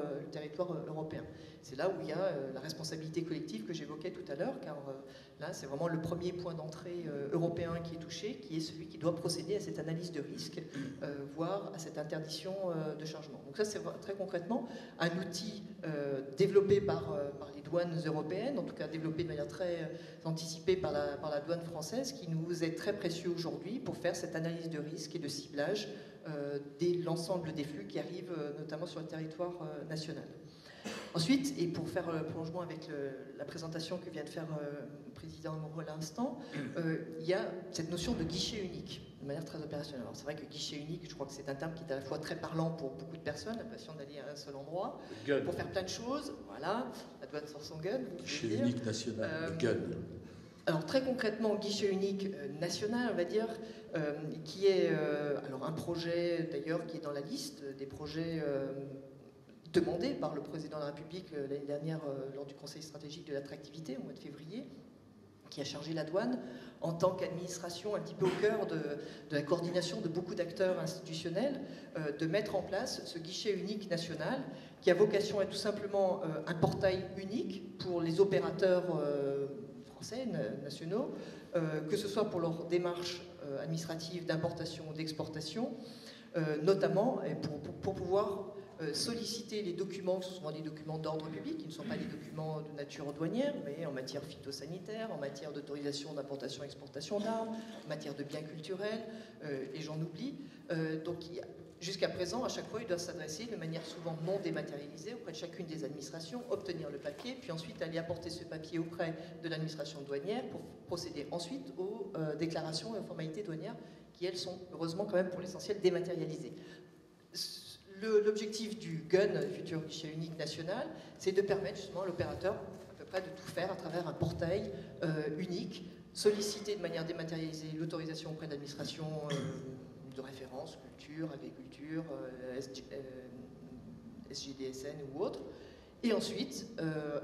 européen. C'est là où il y a la responsabilité collective que j'évoquais tout à l'heure, car là, c'est vraiment le premier point d'entrée européen qui est touché, qui est celui qui doit procéder à cette analyse de risque, voire à cette interdiction de chargement. Donc ça, c'est très concrètement un outil développé par les douanes européennes, en tout cas développé de manière très anticipée par la douane française, qui nous est très précieux aujourd'hui pour faire cette analyse de risque et de ciblage de l'ensemble des flux qui arrivent notamment sur le territoire national. Ensuite, et pour faire le prolongement avec la présentation que vient de faire le président Amorou à l'instant, il y a cette notion de guichet unique, de manière très opérationnelle. Alors c'est vrai que guichet unique, je crois que c'est un terme qui est à la fois très parlant pour beaucoup de personnes, l'impression d'aller à un seul endroit, pour faire plein de choses. Voilà, la douane sort son gun. Guichet unique national, le gun. Alors très concrètement, guichet unique national, on va dire, qui est alors un projet d'ailleurs qui est dans la liste des projets demandé par le président de la République l'année dernière lors du Conseil stratégique de l'attractivité au mois de février, qui a chargé la douane en tant qu'administration un petit peu au cœur de la coordination de beaucoup d'acteurs institutionnels, de mettre en place ce guichet unique national qui a vocation à être tout simplement un portail unique pour les opérateurs français, nationaux, que ce soit pour leurs démarches administratives d'importation ou d'exportation, notamment pour pouvoir solliciter les documents, ce sont des documents d'ordre public, qui ne sont pas des documents de nature douanière, mais en matière phytosanitaire, en matière d'autorisation d'importation-exportation d'armes, en matière de biens culturels, et j'en oublie. Donc Jusqu'à présent, à chaque fois, ils doivent s'adresser de manière souvent non dématérialisée auprès de chacune des administrations, obtenir le papier, puis ensuite aller apporter ce papier auprès de l'administration douanière pour procéder ensuite aux déclarations et aux formalités douanières qui, elles, sont heureusement quand même pour l'essentiel dématérialisées. L'objectif du GUN, futur guichet unique national, c'est de permettre justement à l'opérateur à peu près de tout faire à travers un portail unique, solliciter de manière dématérialisée l'autorisation auprès de l'administration de référence, culture, agriculture, SGDSN ou autre, et ensuite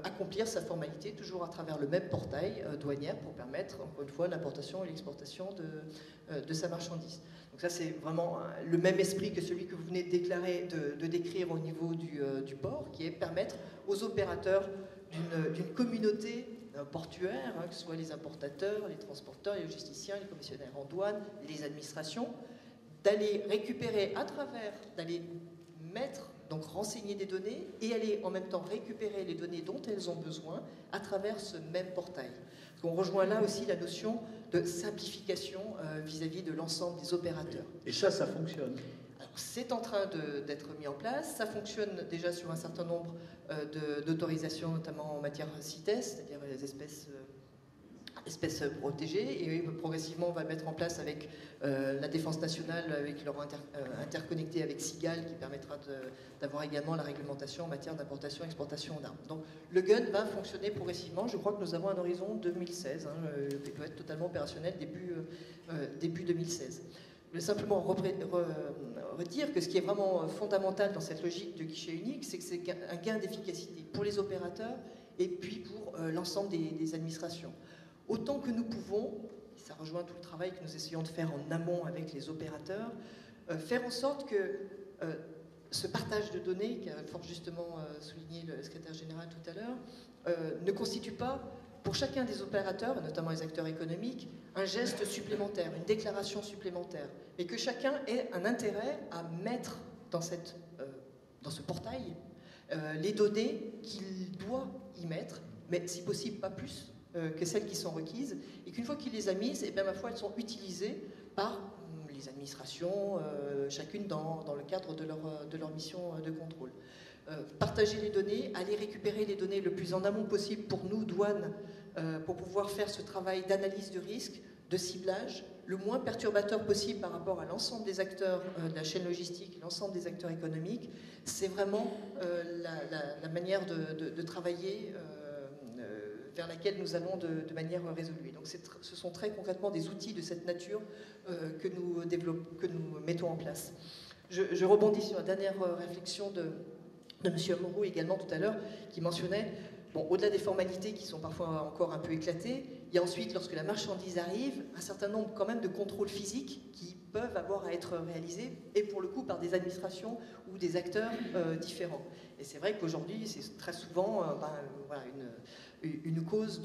accomplir sa formalité toujours à travers le même portail douanière pour permettre, encore une fois, l'importation et l'exportation de sa marchandise. Donc ça, c'est vraiment le même esprit que celui que vous venez de déclarer, de décrire au niveau du port, qui est permettre aux opérateurs d'une communauté portuaire, hein, que ce soit les importateurs, les transporteurs, les logisticiens, les commissionnaires en douane, les administrations, d'aller récupérer d'aller mettre, donc renseigner des données et aller en même temps récupérer les données dont elles ont besoin à travers ce même portail. On rejoint là aussi la notion de simplification vis-à-vis de l'ensemble des opérateurs. Et ça fonctionne. C'est en train d'être mis en place. Ça fonctionne déjà sur un certain nombre d'autorisations, notamment en matière CITES, c'est-à-dire les espèces protégées. Et progressivement, on va mettre en place avec la Défense nationale, avec leur interconnecté avec SIGAL, qui permettra d'avoir également la réglementation en matière d'importation et exportation d'armes. Donc le GUN va fonctionner progressivement. Je crois que nous avons un horizon 2016. Il doit être totalement opérationnel début 2016. Je voulais simplement redire que ce qui est vraiment fondamental dans cette logique de guichet unique, c'est que c'est un gain d'efficacité pour les opérateurs et puis pour l'ensemble des administrations. Autant que nous pouvons, et ça rejoint tout le travail que nous essayons de faire en amont avec les opérateurs, faire en sorte que ce partage de données, qu'a fort justement souligné le secrétaire général tout à l'heure, ne constitue pas, pour chacun des opérateurs, notamment les acteurs économiques, un geste supplémentaire, une déclaration supplémentaire, et que chacun ait un intérêt à mettre dans ce portail les données qu'il doit y mettre, mais si possible pas plus que celles qui sont requises, et qu'une fois qu'il les a mises, et bien, ma foi, elles sont utilisées par les administrations, chacune dans le cadre de leur mission de contrôle. Partager les données, aller récupérer les données le plus en amont possible pour nous, douane, pour pouvoir faire ce travail d'analyse de risque, de ciblage, le moins perturbateur possible par rapport à l'ensemble des acteurs de la chaîne logistique, l'ensemble des acteurs économiques, c'est vraiment la manière de travailler vers laquelle nous allons de manière résolue. Donc ce sont très concrètement des outils de cette nature que nous mettons en place. Je rebondis sur la dernière réflexion de M. Amorou également tout à l'heure, qui mentionnait, au-delà des formalités qui sont parfois encore un peu éclatées, il y a ensuite, lorsque la marchandise arrive, un certain nombre quand même de contrôles physiques qui peuvent avoir à être réalisés, et pour le coup par des administrations ou des acteurs différents. Et c'est vrai qu'aujourd'hui, c'est très souvent une cause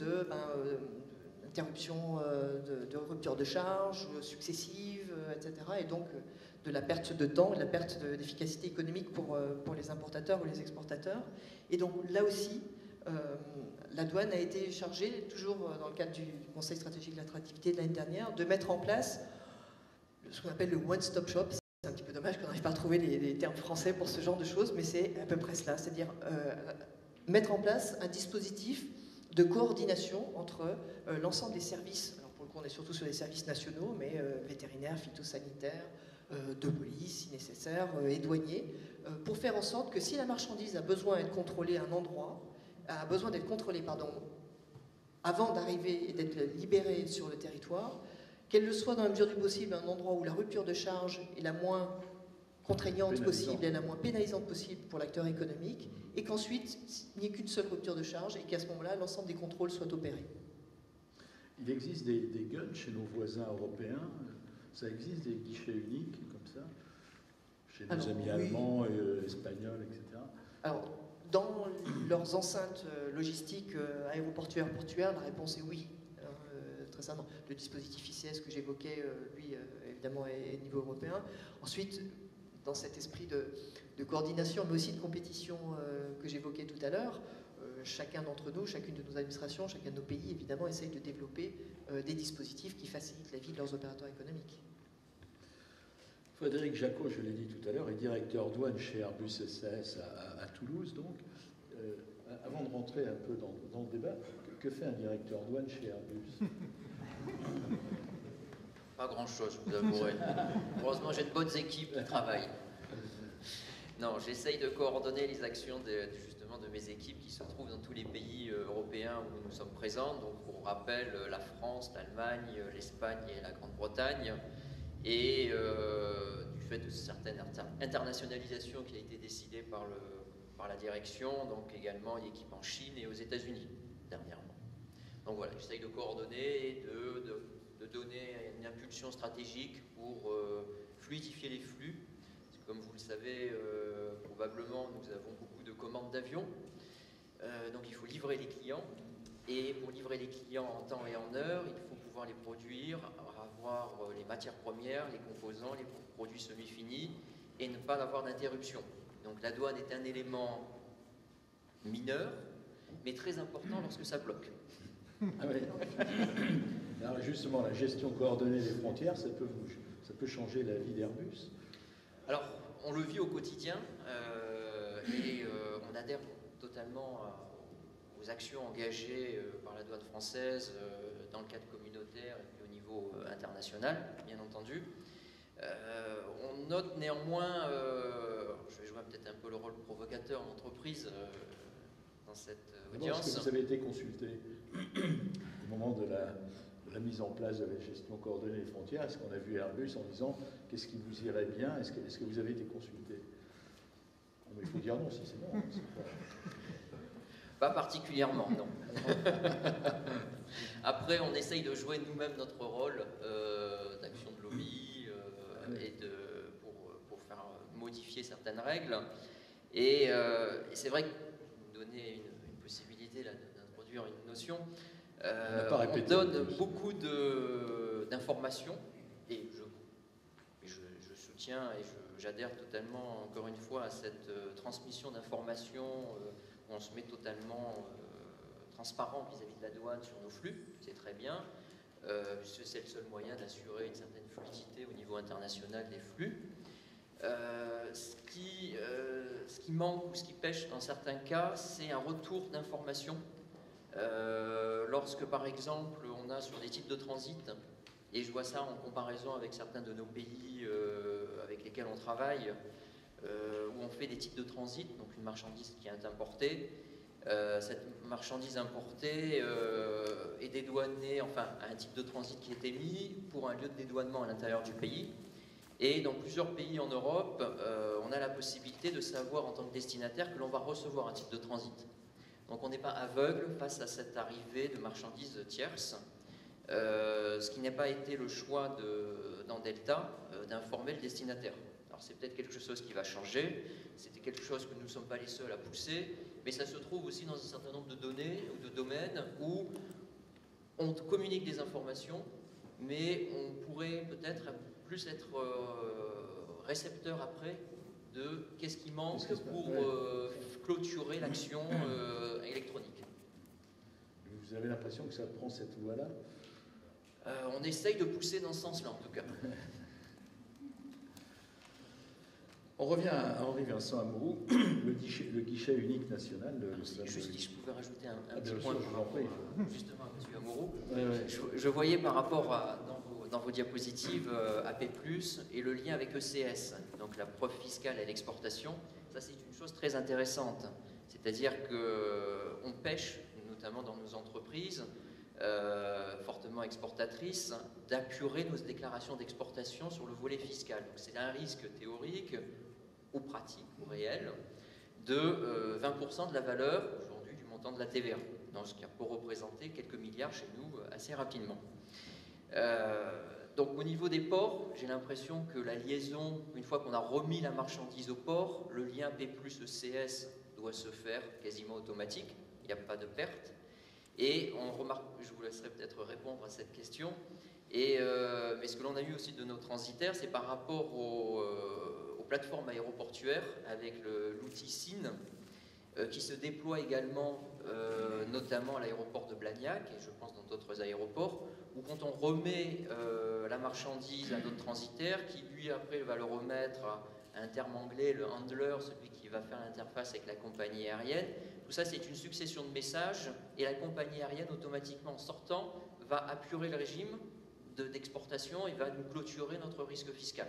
d'interruption, de rupture de charge successives, etc. Et donc de la perte de temps, de la perte d'efficacité économique pour les importateurs ou les exportateurs. Et donc là aussi, la douane a été chargée, toujours dans le cadre du Conseil stratégique de l'attractivité de l'année dernière, de mettre en place ce qu'on appelle le one-stop shop. C'est un petit peu dommage qu'on n'arrive pas à trouver les termes français pour ce genre de choses, mais c'est à peu près cela, c'est-à-dire mettre en place un dispositif de coordination entre l'ensemble des services. Alors pour le coup, on est surtout sur les services nationaux, mais vétérinaires, phytosanitaires, de police, si nécessaire, et douaniers, pour faire en sorte que si la marchandise a besoin d'être contrôlée à un endroit, avant d'arriver et d'être libérée sur le territoire, qu'elle le soit dans la mesure du possible un endroit où la rupture de charge est la moins contraignante possible et la moins pénalisante possible pour l'acteur économique, et qu'ensuite, il n'y ait qu'une seule rupture de charge et qu'à ce moment-là, l'ensemble des contrôles soient opérés. Il existe des guns chez nos voisins européens, ça existe des guichets uniques comme ça, chez nos amis allemands, espagnols, etc. Alors, dans leurs enceintes logistiques aéroportuaires, portuaires, la réponse est oui. Très simplement. Le dispositif ICS que j'évoquais, lui, évidemment, est niveau européen. Ensuite, dans cet esprit de coordination, mais aussi de compétition que j'évoquais tout à l'heure, chacun d'entre nous, chacune de nos administrations, chacun de nos pays, évidemment, essaye de développer des dispositifs qui facilitent la vie de leurs opérateurs économiques. Frédéric Jacot, je l'ai dit tout à l'heure, est directeur douane chez Airbus SAS à Toulouse. Donc, avant de rentrer un peu dans le débat, que fait un directeur douane chez Airbus? Pas grand-chose, je vous avouerai. Heureusement, j'ai de bonnes équipes de travail. Non, j'essaye de coordonner les actions justement de mes équipes qui se trouvent dans tous les pays européens où nous sommes présents. Donc, pour rappel, la France, l'Allemagne, l'Espagne et la Grande-Bretagne. Et du fait de certaines internationalisations qui a été décidée par la direction, donc également une équipe en Chine et aux États-Unis dernièrement. Donc voilà, j'essaye de coordonner et de donner une impulsion stratégique pour fluidifier les flux. Comme vous le savez, probablement, nous avons beaucoup de commandes d'avions. Donc il faut livrer les clients. Et pour livrer les clients en temps et en heure, il faut pouvoir les produire, avoir les matières premières, les composants, les produits semi-finis, et ne pas avoir d'interruption. Donc la douane est un élément mineur, mais très important lorsque ça bloque. Ah oui. Alors justement, la gestion coordonnée des frontières, ça peut changer la vie d'Airbus? Alors, on le vit au quotidien, et on adhère totalement aux actions engagées par la douane française dans le cadre communautaire et puis au niveau international, bien entendu. On note néanmoins, je vais jouer peut-être un peu le rôle provocateur d'entreprise dans cette audience. Est-ce que vous avez été consulté au moment de la mise en place de la gestion coordonnée des frontières? Est-ce qu'on a vu Airbus en disant qu'est-ce qui vous irait bien? Est-ce que vous avez été consulté? Il faut dire non si c'est non. Pas particulièrement, non. Après, on essaye de jouer nous-mêmes notre rôle d'action de lobby et pour faire modifier certaines règles. Et c'est vrai que vous donnez une possibilité d'introduire une notion. On donne beaucoup d'informations et je soutiens et j'adhère totalement, encore une fois, à cette transmission d'informations. On se met totalement transparent vis-à-vis de la douane sur nos flux, c'est très bien, puisque c'est le seul moyen d'assurer une certaine fluidité au niveau international des flux. Ce qui manque ou ce qui pêche dans certains cas, c'est un retour d'informations. Lorsque, par exemple, on a sur des types de transit, et je vois ça en comparaison avec certains de nos pays avec lesquels on travaille, où on fait des types de transit, donc une marchandise qui est importée. Cette marchandise importée est dédouanée, enfin, à un type de transit qui est émis pour un lieu de dédouanement à l'intérieur du pays. Et dans plusieurs pays en Europe, on a la possibilité de savoir en tant que destinataire que l'on va recevoir un type de transit. Donc on n'est pas aveugle face à cette arrivée de marchandises tierces, ce qui n'a pas été le choix dans Delta d'informer le destinataire. Alors c'est peut-être quelque chose qui va changer, c'était quelque chose que nous ne sommes pas les seuls à pousser, mais ça se trouve aussi dans un certain nombre de données ou de domaines où on communique des informations, mais on pourrait peut-être plus être récepteur après de qu'est-ce qui manque pour clôturer l'action électronique. Vous avez l'impression que ça prend cette voie-là? On essaye de pousser dans ce sens-là, en tout cas. On revient à Henri-Vincent Amouroux, le guichet unique national. Juste si je pouvais rajouter un petit bien point, sûr, je vous en prie. Justement, M. Amouroux. Ouais. Je voyais par rapport dans vos diapositives AP+, et le lien avec ECS, donc la preuve fiscale à l'exportation. Ça, c'est une chose très intéressante. C'est-à-dire qu'on pêche, notamment dans nos entreprises, fortement exportatrices, d'apurer nos déclarations d'exportation sur le volet fiscal. Donc c'est un risque théorique ou pratique ou réel de 20% de la valeur aujourd'hui du montant de la TVA, donc ce qui peut représenter quelques milliards chez nous assez rapidement. Donc au niveau des ports, j'ai l'impression que la liaison, une fois qu'on a remis la marchandise au port, le lien P+ECS doit se faire quasiment automatique, il n'y a pas de perte. Et on remarque, je vous laisserai peut-être répondre à cette question, mais ce que l'on a eu aussi de nos transitaires, c'est par rapport aux plateformes aéroportuaires avec l'outil SIN, qui se déploie également, notamment à l'aéroport de Blagnac, et je pense dans d'autres aéroports, où quand on remet la marchandise à notre transitaire, qui lui après va le remettre à un terme anglais, le handler, celui qui va faire l'interface avec la compagnie aérienne, tout ça c'est une succession de messages, et la compagnie aérienne automatiquement en sortant va apurer le régime d'exportation et va nous clôturer notre risque fiscal.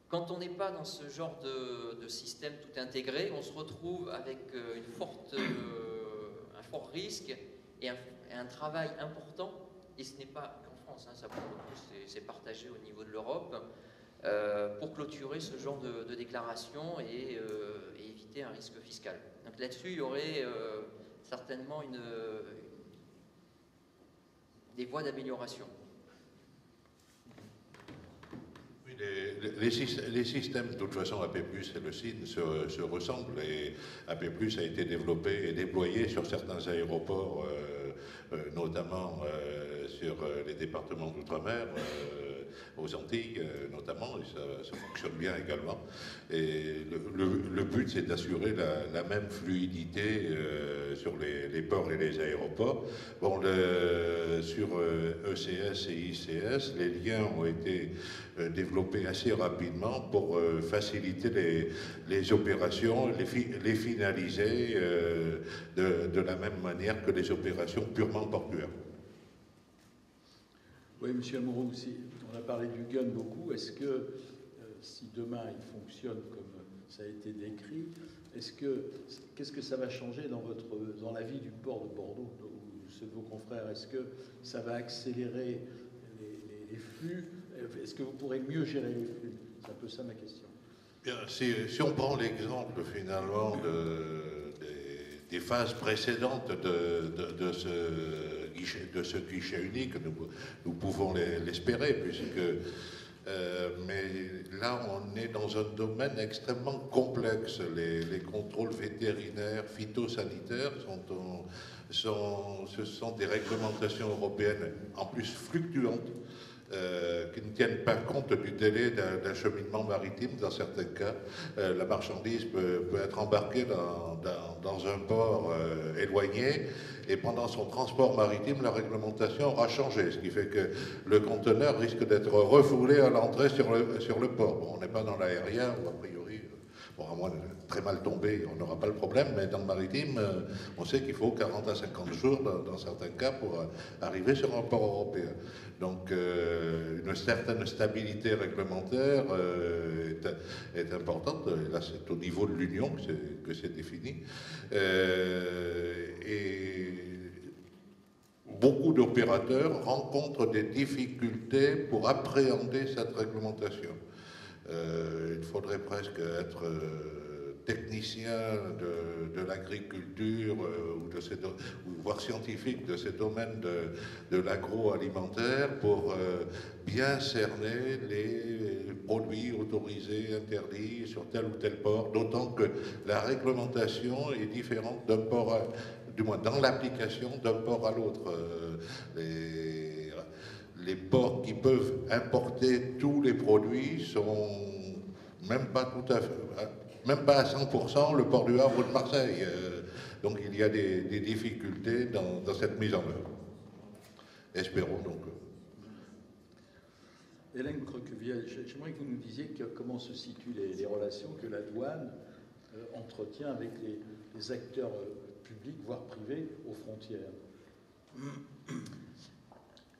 Quand on n'est pas dans ce genre de système tout intégré, on se retrouve avec un fort risque et un travail important, et ce n'est pas qu'en France, hein, ça pour le coup c'est partagé au niveau de l'Europe, pour clôturer ce genre de déclaration et éviter un risque fiscal. Donc là-dessus, il y aurait certainement des voies d'amélioration. Les systèmes, de toute façon, AP+, et le SIN se ressemblent, et AP+, a été développé et déployé sur certains aéroports, notamment sur les départements d'outre-mer, aux Antilles notamment, et ça fonctionne bien également. Et le but, c'est d'assurer la même fluidité sur les ports et les aéroports. Bon, sur ECS et ICS, les liens ont été développés assez rapidement pour faciliter les opérations, les finaliser de la même manière que les opérations purement portuaires. Oui, M. Amouroux, on a parlé du gun beaucoup. Est-ce que si demain il fonctionne comme ça a été décrit, qu'est-ce que ça va changer dans la vie du port de Bordeaux ou ceux de vos confrères? Est-ce que ça va accélérer les flux? Est-ce que vous pourrez mieux gérer les flux? C'est un peu ça ma question. Bien, si on prend l'exemple finalement des phases précédentes de ce guichet unique, nous pouvons l'espérer, puisque mais là on est dans un domaine extrêmement complexe. Les contrôles vétérinaires, phytosanitaires ce sont des réglementations européennes en plus fluctuantes, qui ne tiennent pas compte du délai d'acheminement maritime. Dans certains cas, la marchandise peut être embarquée dans un port éloigné, et pendant son transport maritime, la réglementation aura changé, ce qui fait que le conteneur risque d'être refoulé à l'entrée sur le port. Bon, on n'est pas dans l'aérien, où a priori, bon, à moins de très mal tomber, on n'aura pas le problème, mais dans le maritime, on sait qu'il faut 40 à 50 jours dans certains cas pour arriver sur un port européen. Donc une certaine stabilité réglementaire est importante. Et là, c'est au niveau de l'Union que c'est défini. Et beaucoup d'opérateurs rencontrent des difficultés pour appréhender cette réglementation. Il faudrait presque être technicien de l'agriculture ou voire scientifique de ces domaines de l'agroalimentaire pour bien cerner les produits autorisés, interdits sur tel ou tel port, d'autant que la réglementation est différente d'un port du moins dans l'application d'un port à l'autre. Les ports qui peuvent importer tous les produits sont même pas tout à fait, même pas à 100% le port du Havre ou de Marseille. Donc il y a des difficultés dans cette mise en œuvre. Espérons donc. Hélène Croquevielle, j'aimerais que vous nous disiez comment se situent les relations que la douane entretient avec les acteurs publics, voire privés, aux frontières.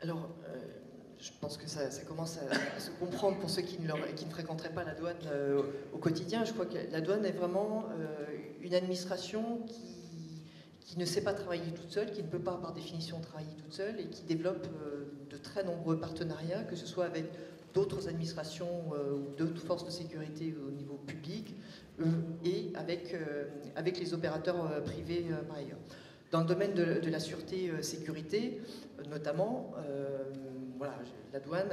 Alors, je pense que ça commence à se comprendre pour ceux qui ne fréquenteraient pas la douane au quotidien. Je crois que la douane est vraiment une administration qui ne sait pas travailler toute seule, qui ne peut pas par définition travailler toute seule, et qui développe de très nombreux partenariats, que ce soit avec d'autres administrations ou d'autres forces de sécurité au niveau public et avec les opérateurs privés par ailleurs. Dans le domaine de la sûreté-sécurité, notamment, voilà, la douane,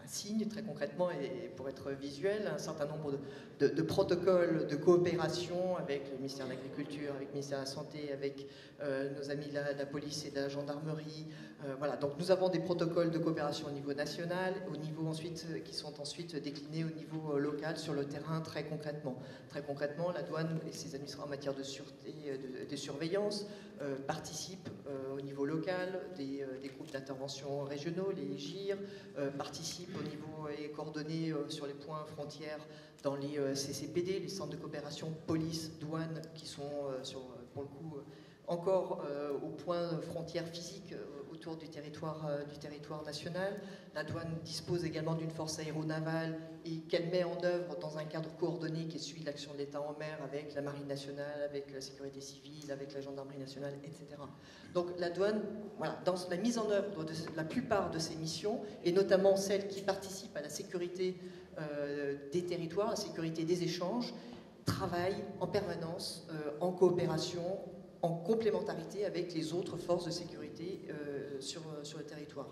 signe très concrètement, et pour être visuel, un certain nombre de protocoles de coopération avec le ministère de l'Agriculture, avec le ministère de la Santé, avec nos amis de la police et de la gendarmerie. Voilà, donc nous avons des protocoles de coopération au niveau national, au niveau ensuite, qui sont ensuite déclinés au niveau local, sur le terrain, très concrètement. Très concrètement, la douane et ses administrations en matière de sûreté, de surveillance, participent au niveau local, des groupes d'intervention régionaux, les GIR, participent au niveau et coordonnés sur les points frontières dans les CCPD, les centres de coopération police-douane, qui sont pour le coup encore au point frontière physique autour du territoire national. La douane dispose également d'une force aéronavale et qu'elle met en œuvre dans un cadre coordonné qui est celui de l'action de l'État en mer avec la Marine nationale, avec la sécurité civile, avec la gendarmerie nationale, etc. Donc la douane, voilà, dans la mise en œuvre de la plupart de ces missions, et notamment celles qui participent à la sécurité des territoires, la sécurité des échanges, travaille en permanence en coopération, en complémentarité avec les autres forces de sécurité sur le territoire.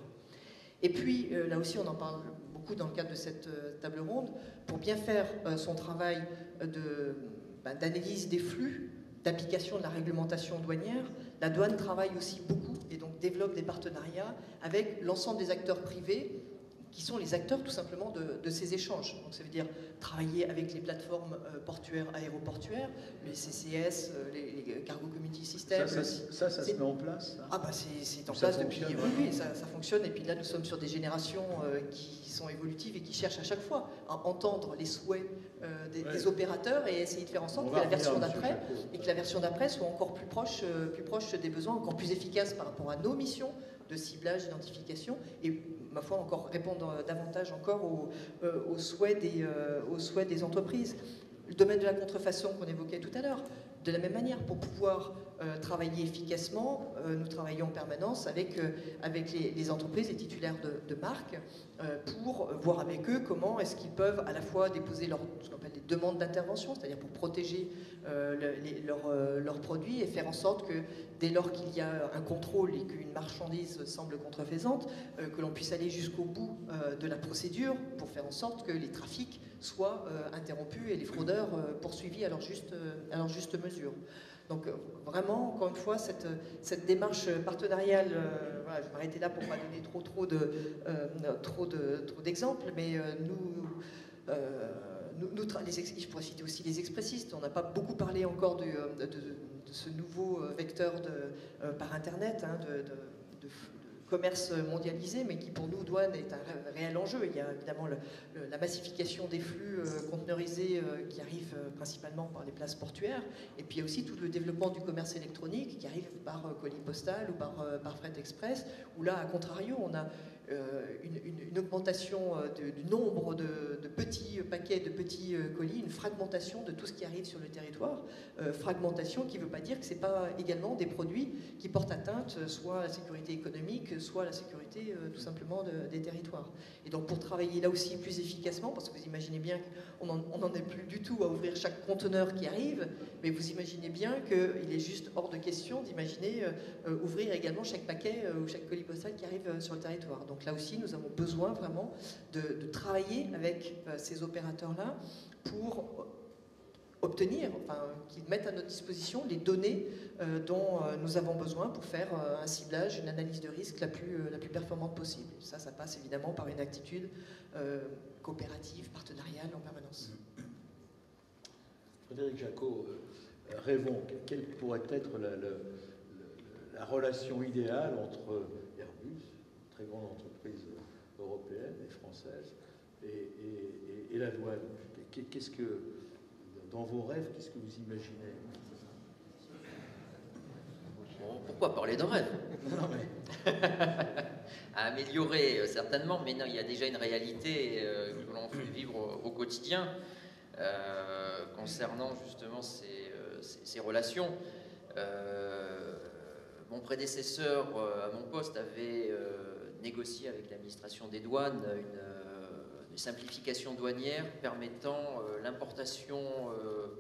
Et puis, là aussi, on en parle beaucoup dans le cadre de cette table ronde, pour bien faire son travail d'analyse des flux, d'application de la réglementation douanière, la douane travaille aussi beaucoup et donc développe des partenariats avec l'ensemble des acteurs privés qui sont les acteurs tout simplement de ces échanges. Donc ça veut dire travailler avec les plateformes portuaires, aéroportuaires, les CCS, les Cargo Community Systems. Ça se met en place ça. Ah bah c'est en place depuis... Oui, ça fonctionne. Et puis là, nous sommes sur des générations qui sont évolutives et qui cherchent à chaque fois à entendre les souhaits des opérateurs et essayer de faire en sorte que la version d'après soit encore plus proche des besoins, encore plus efficace par rapport à nos missions de ciblage, d'identification, et ma foi encore répondre davantage encore aux souhaits des entreprises. Le domaine de la contrefaçon qu'on évoquait tout à l'heure, de la même manière, pour pouvoir travailler efficacement, nous travaillons en permanence avec les entreprises, les titulaires de marques, pour voir avec eux comment est-ce qu'ils peuvent à la fois déposer ce qu'on appelle des demandes d'intervention, c'est-à-dire pour protéger leurs produits et faire en sorte que dès lors qu'il y a un contrôle et qu'une marchandise semble contrefaisante, que l'on puisse aller jusqu'au bout de la procédure pour faire en sorte que les trafics soient interrompus et les fraudeurs poursuivis à leur juste mesure. Donc vraiment, encore une fois, cette démarche partenariale, voilà, je vais m'arrêter là pour ne pas donner trop d'exemples, mais je pourrais citer aussi les expressistes. On n'a pas beaucoup parlé encore de ce nouveau vecteur par Internet, de commerce mondialisé, mais qui pour nous, douane, est un réel enjeu. Il y a évidemment la massification des flux conteneurisés qui arrivent principalement par les places portuaires, et puis il y a aussi tout le développement du commerce électronique qui arrive par colis postal ou par fret express, où là, à contrario, on a une augmentation du nombre de petits paquets, de petits colis, une fragmentation de tout ce qui arrive sur le territoire. Fragmentation qui ne veut pas dire que ce n'est pas également des produits qui portent atteinte soit à la sécurité économique, soit à la sécurité tout simplement des territoires. Et donc pour travailler là aussi plus efficacement, parce que vous imaginez bien qu'on n'en est plus du tout à ouvrir chaque conteneur qui arrive, mais vous imaginez bien qu'il est juste hors de question d'imaginer ouvrir également chaque paquet ou chaque colis postal qui arrive sur le territoire. Donc là aussi, nous avons besoin vraiment de travailler avec ces opérateurs-là pour obtenir, qu'ils mettent à notre disposition les données dont nous avons besoin pour faire un ciblage, une analyse de risque la plus performante possible. Ça passe évidemment par une attitude coopérative, partenariale en permanence. Frédéric Jacot, rêvons, quelle pourrait être la relation idéale entre Airbus, très grande entreprise européenne et française, et la douane? Qu'est-ce que, dans vos rêves, qu'est-ce que vous imaginez? Bon, pourquoi parler d'un rêve? Non, mais... À améliorer, certainement, mais non, il y a déjà une réalité que l'on fait vivre au quotidien concernant justement ces relations. Mon prédécesseur à mon poste avait négocié avec l'administration des douanes une simplification douanière permettant l'importation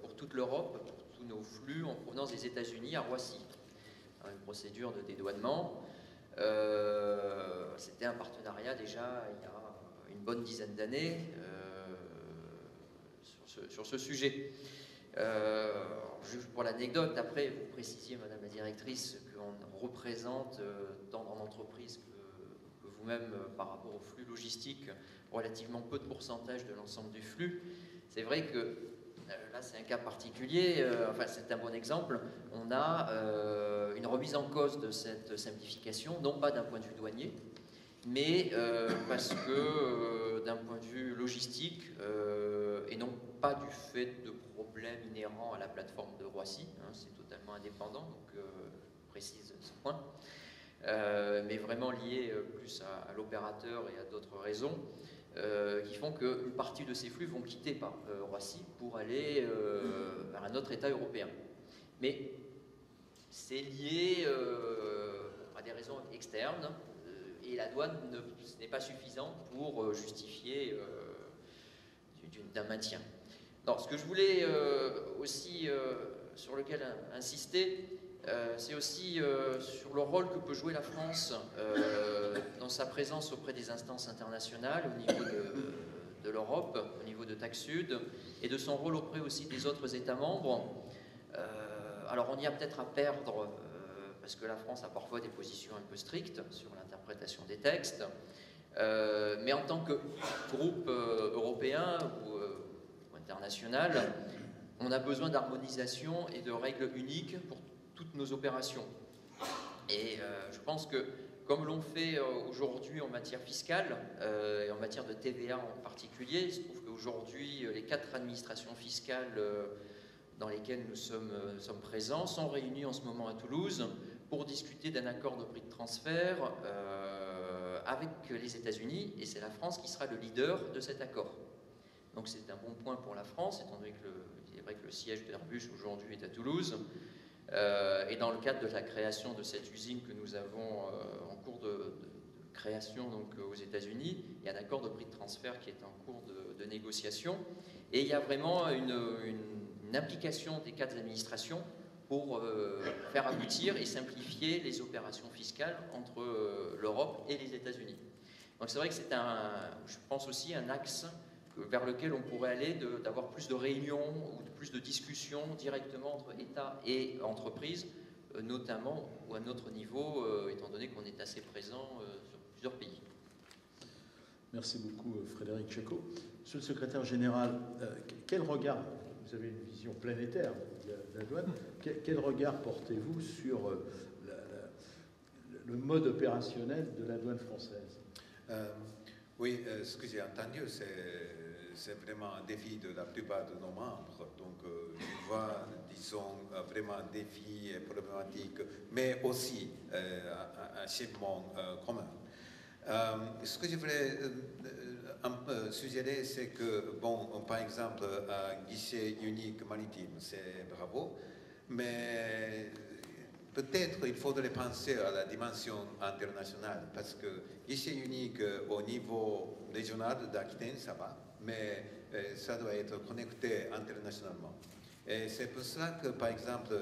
pour toute l'Europe, pour tous nos flux en provenance des États-Unis à Roissy. Une procédure de dédouanement. C'était un partenariat déjà une bonne dizaine d'années sur ce sujet. Juste pour l'anecdote, après, vous précisiez, Madame la Directrice, qu'on représente, tant dans l'entreprise que vous-même, par rapport au flux logistique, relativement peu de pourcentage de l'ensemble du flux. C'est vrai que là, c'est un cas particulier, enfin, c'est un bon exemple. On a une remise en cause de cette simplification, non pas d'un point de vue douanier, mais parce que d'un point de vue logistique, et non pas du fait de problèmes inhérents à la plateforme de Roissy, hein, c'est totalement indépendant, donc je précise ce point, mais vraiment lié plus à l'opérateur et à d'autres raisons, qui font qu'une partie de ces flux vont quitter par Roissy pour aller vers un autre État européen. Mais c'est lié à des raisons externes, et la douane ce n'est pas suffisant pour justifier d'un maintien. Donc, ce que je voulais aussi, sur lequel insister, c'est aussi sur le rôle que peut jouer la France dans sa présence auprès des instances internationales au niveau de l'Europe, au niveau de TAC Sud, et de son rôle auprès aussi des autres États membres. Alors on y a peut-être à perdre, parce que la France a parfois des positions un peu strictes sur l'interprétation des textes, mais en tant que groupe européen ou international, on a besoin d'harmonisation et de règles uniques pour toutes nos opérations. Et je pense que, comme l'on fait aujourd'hui en matière fiscale, et en matière de TVA en particulier, il se trouve qu'aujourd'hui, les 4 administrations fiscales dans lesquelles nous sommes présents sont réunies en ce moment à Toulouse pour discuter d'un accord de prix de transfert avec les États-Unis, et c'est la France qui sera le leader de cet accord. Donc c'est un bon point pour la France, étant donné que il est vrai que le siège d'Airbus aujourd'hui est à Toulouse. Et dans le cadre de la création de cette usine que nous avons en cours de création donc, aux États-Unis, il y a un accord de prix de transfert qui est en cours de négociation. Et il y a vraiment une implication des 4 administrations pour faire aboutir et simplifier les opérations fiscales entre l'Europe et les États-Unis. Donc c'est vrai que c'est je pense aussi un axe vers lequel on pourrait aller, d'avoir plus de réunions ou plus de discussions directement entre États et entreprises, notamment ou à notre niveau, étant donné qu'on est assez présent sur plusieurs pays. Merci beaucoup Frédéric Chacot. Monsieur le secrétaire général, quel regard, vous avez une vision planétaire de la douane, quel regard portez-vous sur le mode opérationnel de la douane française? Oui, ce que j'ai entendu, c'est vraiment un défi de la plupart de nos membres. Donc, je vois, disons, vraiment un défi et problématique, mais aussi un cheminement commun. Ce que je voulais un peu suggérer, c'est que, bon, par exemple, un guichet unique maritime, c'est bravo, mais peut-être il faudrait penser à la dimension internationale, parce que guichet unique au niveau régional d'Aquitaine, ça va, mais ça doit être connecté internationalement. Et c'est pour cela que, par exemple,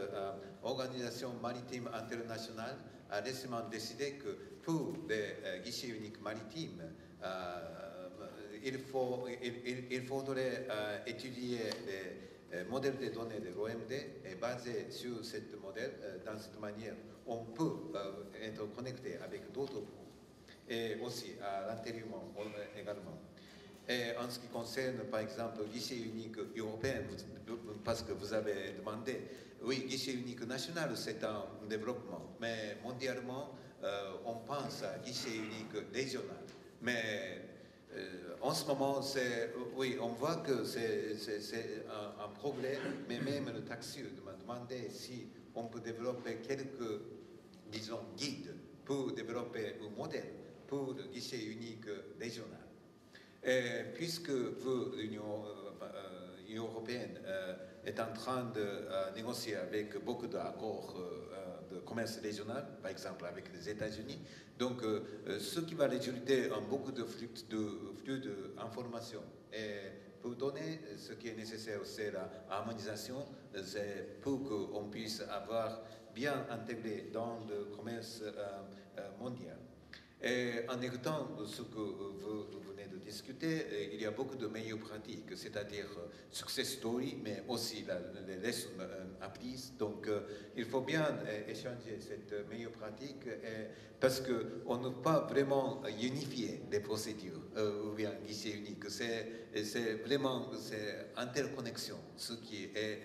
l'Organisation maritime internationale a récemment décidé que pour les guichets uniques maritimes, il faudrait étudier les modèles de données de l'OMD et basé sur ce modèle, dans cette manière, on peut être connecté avec d'autres cours et aussi à l'intérieur également. Et en ce qui concerne, par exemple, le guichet unique européen, parce que vous avez demandé, oui, guichet unique national, c'est un développement, mais mondialement, on pense à guichet unique régional. Mais en ce moment, oui, on voit que c'est un progrès, mais même le TAC Sud m'a demandé si on peut développer quelques, disons, guides pour développer un modèle pour le guichet unique régional. Et puisque l'Union européenne est en train de négocier avec beaucoup d'accords de commerce régional, par exemple avec les États-Unis, donc ce qui va résulter en beaucoup de flux d'informations. Et pour donner ce qui est nécessaire, c'est la harmonisation, c'est pour qu'on puisse avoir bien intégré dans le commerce mondial. Et en écoutant ce que vous venez de discuter, il y a beaucoup de meilleures pratiques, c'est-à-dire success story, mais aussi les lessons apprises. Donc, il faut bien échanger cette meilleure pratique parce qu'on ne peut pas vraiment unifier les procédures ou bien guichet unique. C'est vraiment interconnexion, ce qui est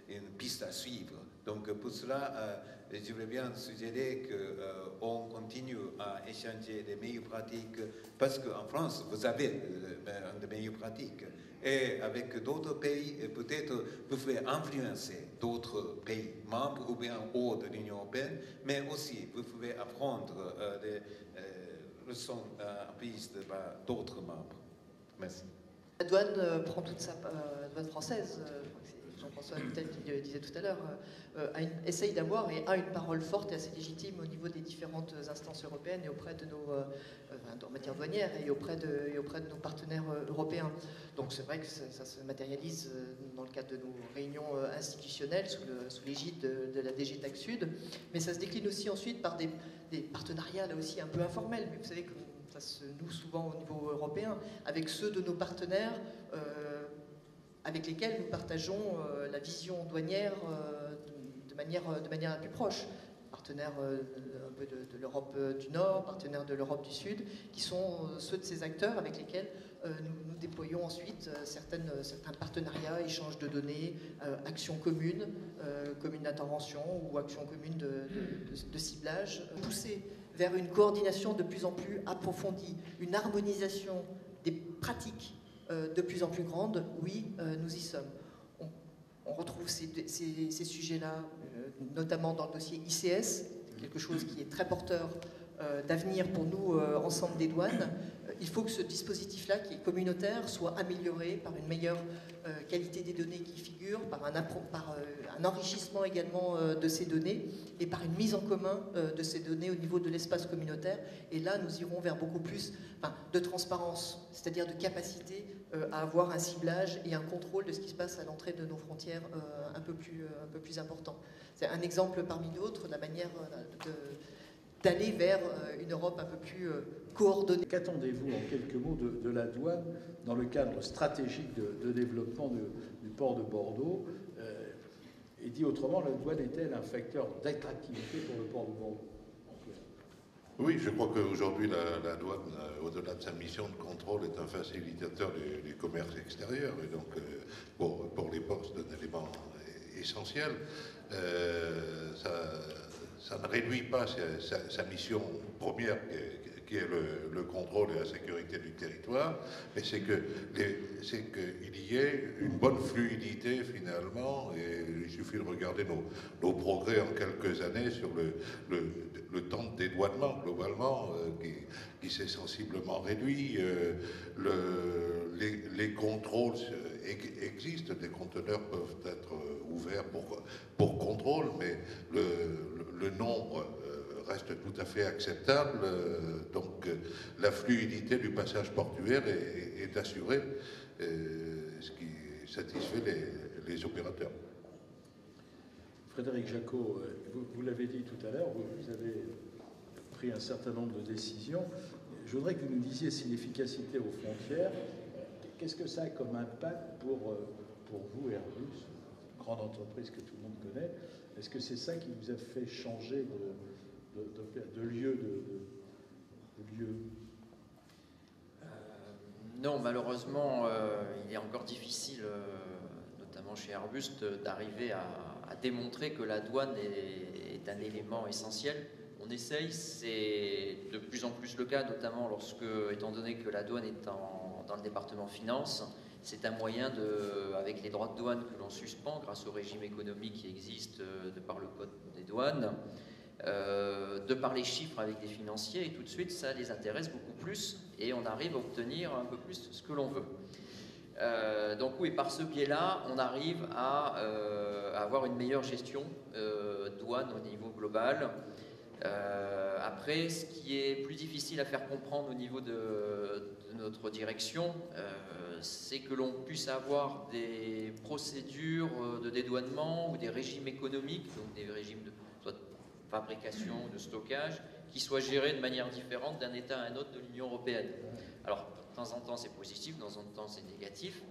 une piste à suivre. Donc, pour cela, je voudrais bien suggérer qu'on continue à échanger les meilleures pratiques parce qu'en France, vous avez de meilleures pratiques. Et avec d'autres pays, peut-être vous pouvez influencer d'autres pays membres ou bien hors de l'Union européenne, mais aussi vous pouvez apprendre des leçons apprises d'autres membres. Merci. La douane prend toute sa... la douane française, Jean-François Vittel qui le disait tout à l'heure, essaye d'avoir et a une parole forte et assez légitime au niveau des différentes instances européennes et auprès de nos, en matière douanière et auprès de nos partenaires européens. Donc c'est vrai que ça se matérialise dans le cadre de nos réunions institutionnelles sous l'égide de la DG Tax Sud, mais ça se décline aussi ensuite par des partenariats là aussi un peu informels, mais vous savez que ça se noue souvent au niveau européen, avec ceux de nos partenaires avec lesquels nous partageons la vision douanière de manière la plus proche. Partenaires un peu de l'Europe du Nord, partenaires de l'Europe du Sud, qui sont ceux de ces acteurs avec lesquels nous déployons ensuite certains partenariats, échanges de données, actions communes, communes d'intervention ou actions communes de ciblage. Pousser vers une coordination de plus en plus approfondie, une harmonisation des pratiques de plus en plus grande, oui, nous y sommes. On retrouve ces sujets-là, notamment dans le dossier ICS, quelque chose qui est très porteur d'avenir pour nous, ensemble des douanes. Il faut que ce dispositif-là, qui est communautaire, soit amélioré par une meilleure qualité des données qui figurent, par un enrichissement également de ces données et par une mise en commun de ces données au niveau de l'espace communautaire. Et là, nous irons vers beaucoup plus de transparence, c'est-à-dire de capacité à avoir un ciblage et un contrôle de ce qui se passe à l'entrée de nos frontières un peu plus important. C'est un exemple parmi d'autres, la manière d'aller vers une Europe un peu plus coordonnée. Qu'attendez-vous en quelques mots de la douane dans le cadre stratégique de développement du port de Bordeaux et dit autrement, la douane est-elle un facteur d'attractivité pour le port de Bordeaux? Oui, je crois qu'aujourd'hui, la douane, au-delà de sa mission de contrôle, est un facilitateur du commerce extérieur. Et donc, pour les ports, c'est un élément essentiel. Ça ne réduit pas sa mission première, qui est le contrôle et la sécurité du territoire, mais c'est qu'il y ait une bonne fluidité finalement, et il suffit de regarder nos progrès en quelques années sur le temps de dédouanement globalement, qui s'est sensiblement réduit. Les contrôles existent, des conteneurs peuvent être ouverts pour contrôle, mais le nombre reste tout à fait acceptable, donc la fluidité du passage portuaire est assurée, ce qui satisfait les opérateurs. Frédéric Jacot, vous l'avez dit tout à l'heure, vous avez pris un certain nombre de décisions. Je voudrais que vous nous disiez si l'efficacité aux frontières, qu'est-ce que ça a comme impact pour vous, Airbus, grande entreprise que tout le monde connaît? Est-ce que c'est ça qui vous a fait changer de lieu Non, malheureusement, il est encore difficile, notamment chez Airbus, d'arriver à démontrer que la douane est un élément essentiel. On essaye, c'est de plus en plus le cas, notamment étant donné que la douane est dans le département finance, c'est un moyen avec les droits de douane que l'on suspend grâce au régime économique qui existe de par le code des douanes, de par les chiffres avec des financiers, et tout de suite ça les intéresse beaucoup plus et on arrive à obtenir un peu plus ce que l'on veut. Donc oui, par ce biais-là, on arrive à avoir une meilleure gestion douane au niveau global. Après, ce qui est plus difficile à faire comprendre au niveau de notre direction, c'est que l'on puisse avoir des procédures de dédouanement ou des régimes économiques, donc des régimes soit de fabrication, de stockage, qui soit géré de manière différente d'un État à un autre de l'Union européenne. Alors, de temps en temps, c'est positif, de temps en temps, c'est négatif.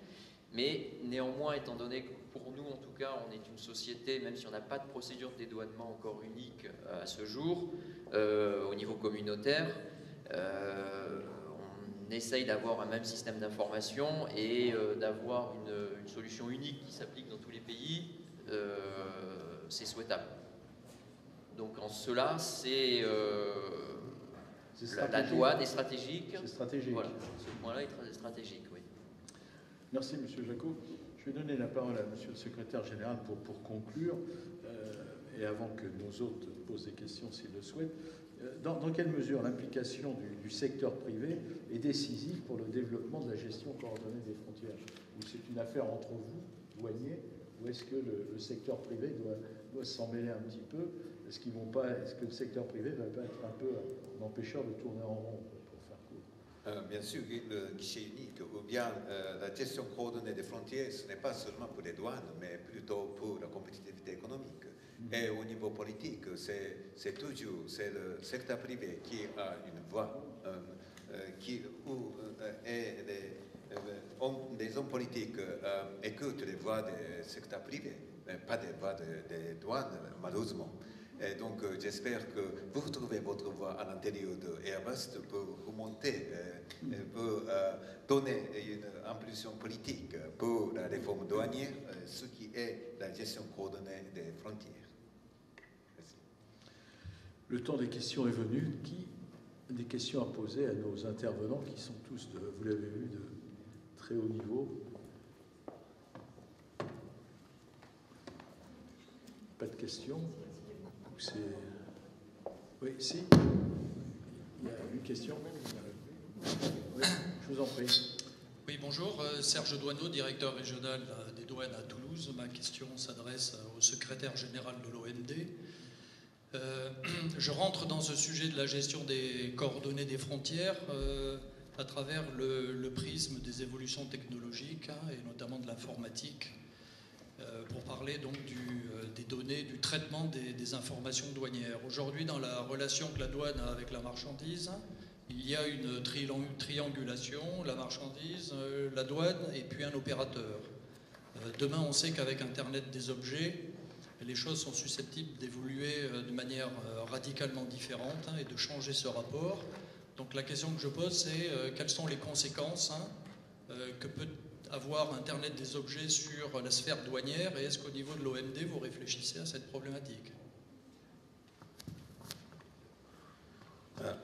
Mais néanmoins, étant donné que pour nous, en tout cas, on est une société, même si on n'a pas de procédure de dédouanement encore unique à ce jour, au niveau communautaire, on essaye d'avoir un même système d'information et d'avoir une solution unique qui s'applique dans tous les pays, c'est souhaitable. Donc en cela, la douane est stratégique. C'est stratégique. Voilà, ce point-là est très stratégique, oui. Merci, M. Jacot. Je vais donner la parole à M. le secrétaire général pour conclure, et avant que nos hôtes posent des questions s'ils le souhaitent. Dans quelle mesure l'implication du secteur privé est décisive pour le développement de la gestion coordonnée des frontières? Ou c'est une affaire entre vous, douaniers, ou est-ce que le secteur privé doit s'en mêler un petit peu? Est-ce que le secteur privé ne va pas être un peu un empêcheur de tourner en rond, pour faire court? Bien sûr, le guichet unique ou bien la gestion coordonnée des frontières, ce n'est pas seulement pour les douanes, mais plutôt pour la compétitivité économique. Et au niveau politique, c'est toujours le secteur privé qui a une voix, des hommes politiques écoutent les voix du secteur privé, mais pas des voix des douanes, malheureusement. Et donc, j'espère que vous retrouvez votre voix à l'intérieur de Airbus pour remonter, pour donner une impulsion politique pour la réforme douanière, ce qui est la gestion coordonnée des frontières. Merci. Le temps des questions est venu. Des questions à poser à nos intervenants qui sont tous, vous l'avez vu, de très haut niveau. Pas de questions? Oui, si. Il y a une question. Oui, je vous en prie. Oui, bonjour. Serge Douaneau, directeur régional des douanes à Toulouse. Ma question s'adresse au secrétaire général de l'OMD. Je rentre dans ce sujet de la gestion des coordonnées des frontières à travers le prisme des évolutions technologiques et notamment de l'informatique. Pour parler donc des données, du traitement des informations douanières. Aujourd'hui, dans la relation que la douane a avec la marchandise, il y a une triangulation, la marchandise, la douane et puis un opérateur. Demain, on sait qu'avec Internet des objets, les choses sont susceptibles d'évoluer de manière radicalement différente et de changer ce rapport. Donc la question que je pose, c'est quelles sont les conséquences que peut avoir Internet des objets sur la sphère douanière, et est-ce qu'au niveau de l'OMD, vous réfléchissez à cette problématique?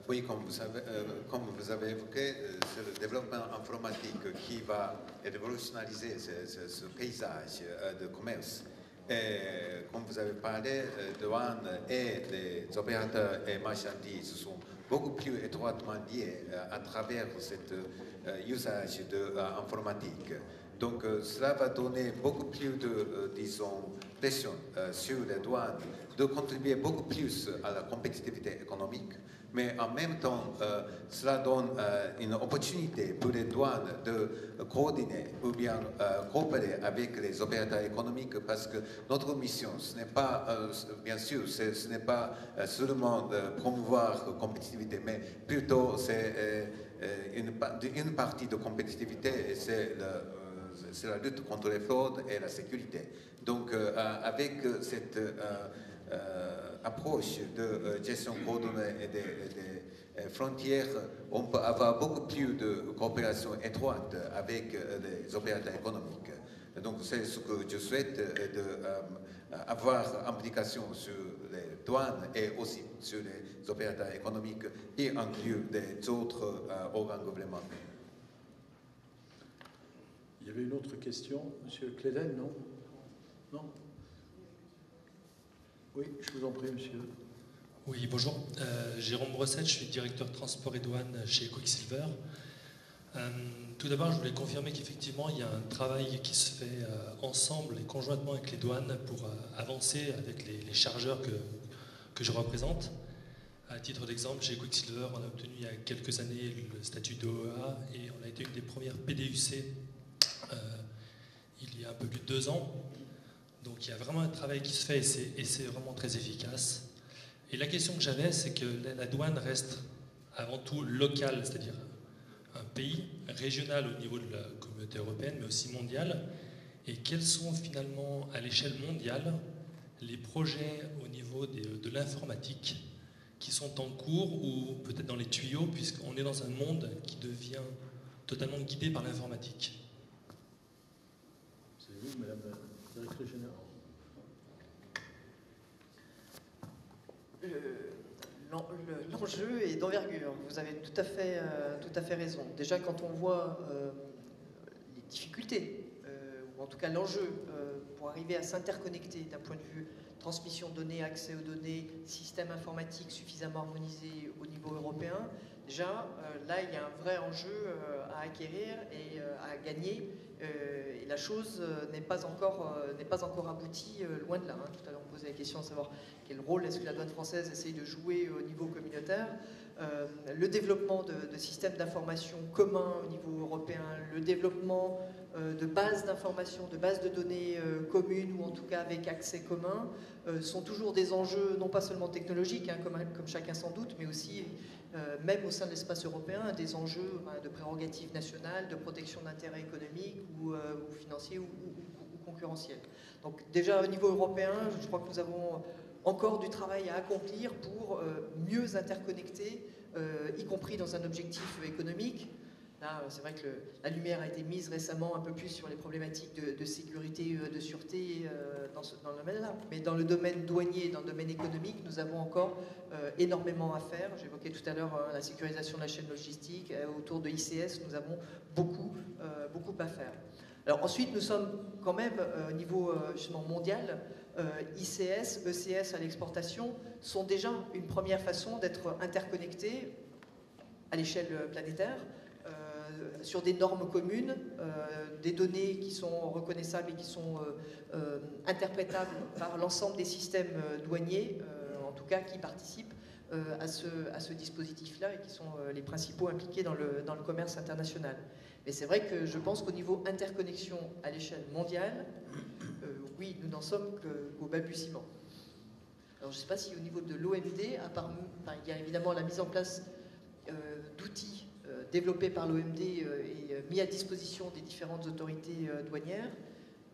Oui, comme vous avez évoqué, c'est le développement informatique qui va révolutioniser ce paysage de commerce. Et comme vous avez parlé, douane et les opérateurs et marchandises sont beaucoup plus étroitement liés à travers cet usage de informatique. Donc cela va donner beaucoup plus de, pression sur les douanes, de contribuer beaucoup plus à la compétitivité économique. Mais en même temps, cela donne une opportunité pour les douanes de coordonner ou bien coopérer avec les opérateurs économiques, parce que notre mission, ce n'est pas, bien sûr, ce n'est pas seulement de promouvoir la compétitivité, mais plutôt c'est une partie de compétitivité, et c'est la lutte contre les fraudes et la sécurité. Donc avec cette approche de gestion coordonnée des frontières, on peut avoir beaucoup plus de coopération étroite avec les opérateurs économiques. Donc c'est ce que je souhaite, avoir implication sur les douanes et aussi sur les opérateurs économiques et inclure des autres organes gouvernementaux. Il y avait une autre question, Monsieur Cléden, non? Non? Oui, je vous en prie, monsieur. Oui, bonjour. Jérôme Brossette, je suis directeur transport et douane chez Quicksilver. Tout d'abord, je voulais confirmer qu'effectivement, il y a un travail qui se fait ensemble et conjointement avec les douanes pour avancer avec les chargeurs que je représente. À titre d'exemple, chez Quicksilver, on a obtenu il y a quelques années le statut d'OEA et on a été une des premières PDUC il y a un peu plus de 2 ans. Donc il y a vraiment un travail qui se fait et c'est vraiment très efficace. Et la question que j'avais, c'est que la douane reste avant tout locale, c'est-à-dire un pays régional au niveau de la communauté européenne, mais aussi mondial. Et quels sont finalement, à l'échelle mondiale, les projets au niveau de l'informatique qui sont en cours ou peut-être dans les tuyaux, puisqu'on est dans un monde qui devient totalement guidé par l'informatique. C'est vous, Madame la Directrice Générale. L'enjeu est d'envergure. Vous avez tout à fait raison. Déjà, quand on voit les difficultés, ou en tout cas l'enjeu pour arriver à s'interconnecter d'un point de vue transmission de données, accès aux données, système informatique suffisamment harmonisé au niveau européen, déjà, là, il y a un vrai enjeu à acquérir et à gagner. Et la chose n'est pas encore aboutie, loin de là. Hein. Tout à l'heure, on posait la question de savoir quel rôle est-ce que la douane française essaye de jouer au niveau communautaire. Le développement de systèmes d'information communs au niveau européen, le développement de bases d'information, de bases de données communes ou en tout cas avec accès commun, sont toujours des enjeux non pas seulement technologiques, hein, comme chacun s'en doute, mais aussi, même au sein de l'espace européen, des enjeux de prérogatives nationales, de protection d'intérêts économiques ou financiers ou concurrentiels. Donc déjà au niveau européen, je crois que nous avons encore du travail à accomplir pour mieux interconnecter, y compris dans un objectif économique. Là, c'est vrai que la lumière a été mise récemment un peu plus sur les problématiques de sécurité, de sûreté dans le domaine-là. Mais dans le domaine douanier, dans le domaine économique, nous avons encore énormément à faire. J'évoquais tout à l'heure la sécurisation de la chaîne logistique. Autour de ICS, nous avons beaucoup à faire. Alors ensuite, nous sommes quand même au niveau justement mondial. ICS, ECS à l'exportation sont déjà une première façon d'être interconnectés à l'échelle planétaire sur des normes communes, des données qui sont reconnaissables et qui sont interprétables par l'ensemble des systèmes douaniers, en tout cas qui participent à ce dispositif-là et qui sont les principaux impliqués dans le commerce international. Mais c'est vrai que je pense qu'au niveau interconnexion à l'échelle mondiale, oui, nous n'en sommes qu'au balbutiement. Alors je ne sais pas si au niveau de l'OMD, il y a évidemment la mise en place d'outils développés par l'OMD et mis à disposition des différentes autorités douanières,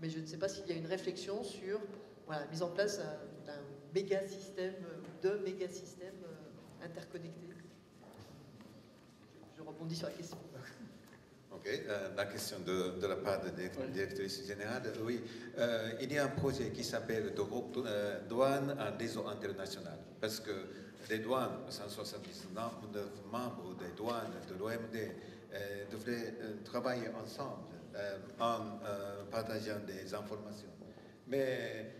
mais je ne sais pas s'il y a une réflexion sur la mise en place d'un méga-système, interconnectés. Je rebondis sur la question. Ok, la question de la part de la directrice générale, oui. Il y a un projet qui s'appelle Douane en réseau international, parce que les douanes, 179 membres des douanes de l'OMD devraient travailler ensemble en partageant des informations. Mais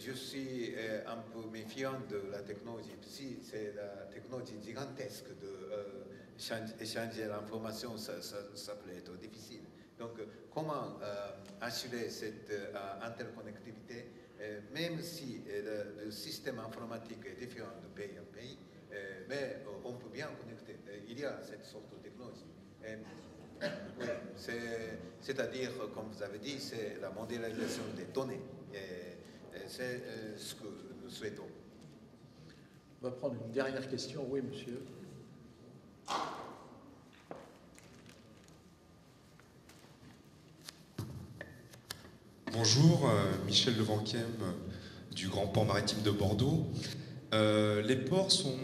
je suis un peu méfiant de la technologie. Si c'est la technologie gigantesque d'échanger l'information, ça peut être difficile. Donc, comment assurer cette interconnectivité, même si le système informatique est différent de pays en pays, mais on peut bien connecter. Il y a cette sorte de technologie. Oui, c'est-à-dire, comme vous avez dit, c'est la modélisation des données. C'est ce que nous souhaitons. On va prendre une dernière question. Oui, monsieur. Bonjour, Michel Levanquem du Grand Port Maritime de Bordeaux. Les ports sont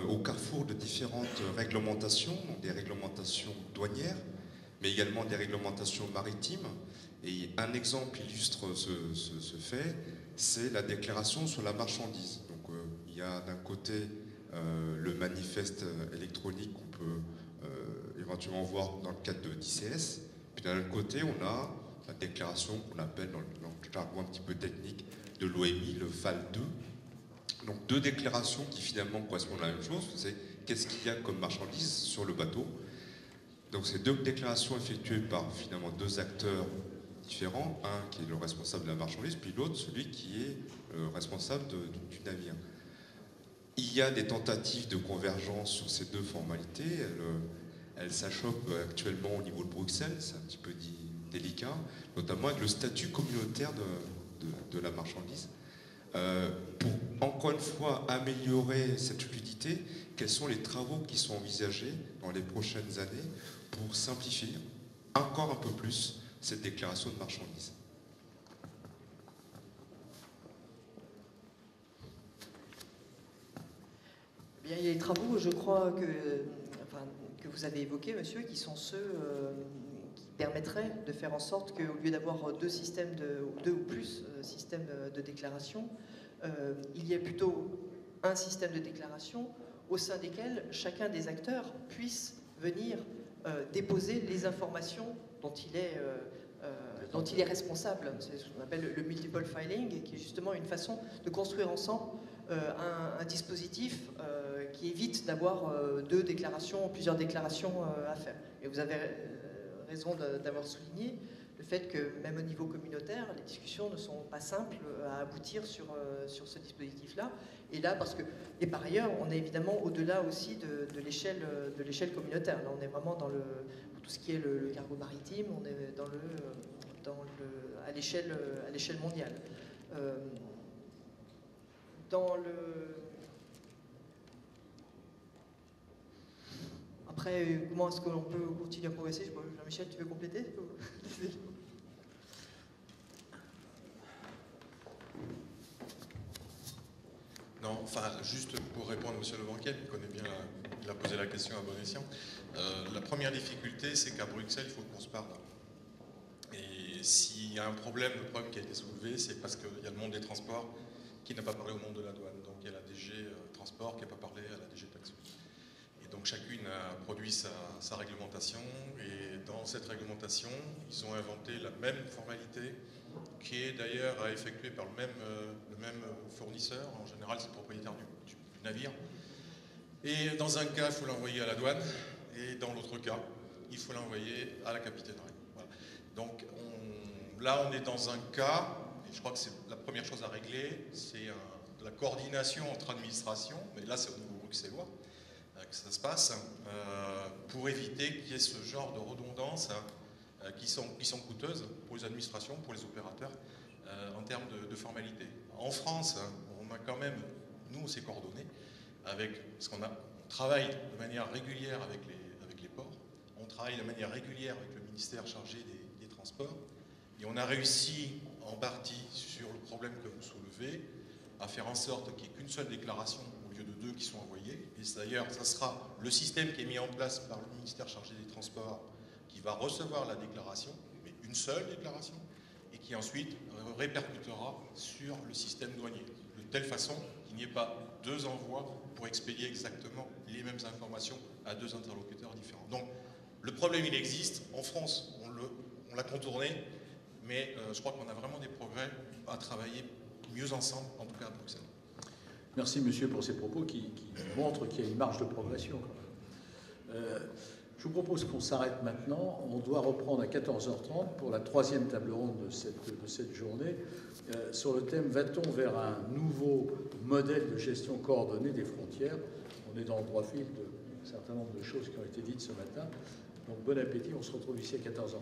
au carrefour de différentes réglementations, des réglementations douanières, mais également des réglementations maritimes. Et un exemple illustre ce fait, c'est la déclaration sur la marchandise. Donc il y a d'un côté le manifeste électronique qu'on peut éventuellement voir dans le cadre de d'ICS, puis d'un autre côté on a la déclaration qu'on appelle dans le jargon un petit peu technique de l'OMI, le FAL 2. Donc deux déclarations qui finalement correspondent à la même chose, c'est qu'est-ce qu'il y a comme marchandise sur le bateau. Donc ces deux déclarations effectuées par finalement deux acteurs différents, un qui est le responsable de la marchandise, puis l'autre celui qui est responsable du navire. Il y a des tentatives de convergence sur ces deux formalités, elles s'achoppent actuellement au niveau de Bruxelles, c'est un petit peu délicat, notamment avec le statut communautaire de la marchandise. Pour encore une fois améliorer cette fluidité, quels sont les travaux qui sont envisagés dans les prochaines années pour simplifier encore un peu plus cette déclaration de marchandises? Bien, il y a des travaux, je crois, que vous avez évoqués, monsieur, qui sont ceux qui permettraient de faire en sorte qu'au lieu d'avoir deux ou plus systèmes de déclaration, il y ait plutôt un système de déclaration au sein desquels chacun des acteurs puisse venir déposer les informations dont il est responsable. C'est ce qu'on appelle le multiple filing, qui est justement une façon de construire ensemble un dispositif qui évite d'avoir plusieurs déclarations à faire. Et vous avez raison d'avoir souligné le fait que même au niveau communautaire, les discussions ne sont pas simples à aboutir sur ce dispositif-là. Et par ailleurs, on est évidemment au-delà aussi de l'échelle communautaire. Là, on est vraiment dans tout ce qui est le cargo maritime, on est à l'échelle mondiale. Après, comment est-ce qu'on peut continuer à progresser? Jean-Michel, tu veux compléter? Non, enfin, juste pour répondre à M. Lebanquier, qui connaît bien, il a posé la question à bon escient. La première difficulté, c'est qu'à Bruxelles, il faut qu'on se parle. Et s'il y a le problème qui a été soulevé, c'est parce qu'il y a le monde des transports qui n'a pas parlé au monde de la douane. Donc il y a la DG Transport qui n'a pas parlé à la DG Taxi. Et donc chacune a produit sa réglementation. Et dans cette réglementation, ils ont inventé la même formalité qui est d'ailleurs effectuée par le même fournisseur. En général, c'est le propriétaire du navire. Et dans un cas, il faut l'envoyer à la douane. Et dans l'autre cas, il faut l'envoyer à la capitainerie. Voilà. Donc là, on est dans un cas... Je crois que c'est la première chose à régler, c'est la coordination entre administrations, mais là c'est au niveau bruxellois que ça se passe, pour éviter qu'il y ait ce genre de redondances qui sont coûteuses pour les administrations, pour les opérateurs, en termes de formalité. En France, on a quand même, nous on s'est coordonnés, parce qu'on travaille de manière régulière avec les ports, on travaille de manière régulière avec le ministère chargé des Transports, et on a réussi en partie sur le problème que vous soulevez, à faire en sorte qu'il n'y ait qu'une seule déclaration au lieu de deux qui sont envoyées. Et d'ailleurs, ça sera le système qui est mis en place par le ministère chargé des Transports qui va recevoir la déclaration, mais une seule déclaration, et qui ensuite répercutera sur le système douanier, de telle façon qu'il n'y ait pas deux envois pour expédier exactement les mêmes informations à deux interlocuteurs différents. Donc, le problème, il existe. En France, on l'a contourné. Mais je crois qu'on a vraiment des progrès à travailler mieux ensemble, en tout cas à Bruxelles. Merci, monsieur, pour ces propos qui montrent qu'il y a une marge de progression. Je vous propose qu'on s'arrête maintenant. On doit reprendre à 14h30 pour la troisième table ronde de cette journée sur le thème « Va-t-on vers un nouveau modèle de gestion coordonnée des frontières ?» On est dans le droit fil d'un certain nombre de choses qui ont été dites ce matin. Donc bon appétit, on se retrouve ici à 14h30.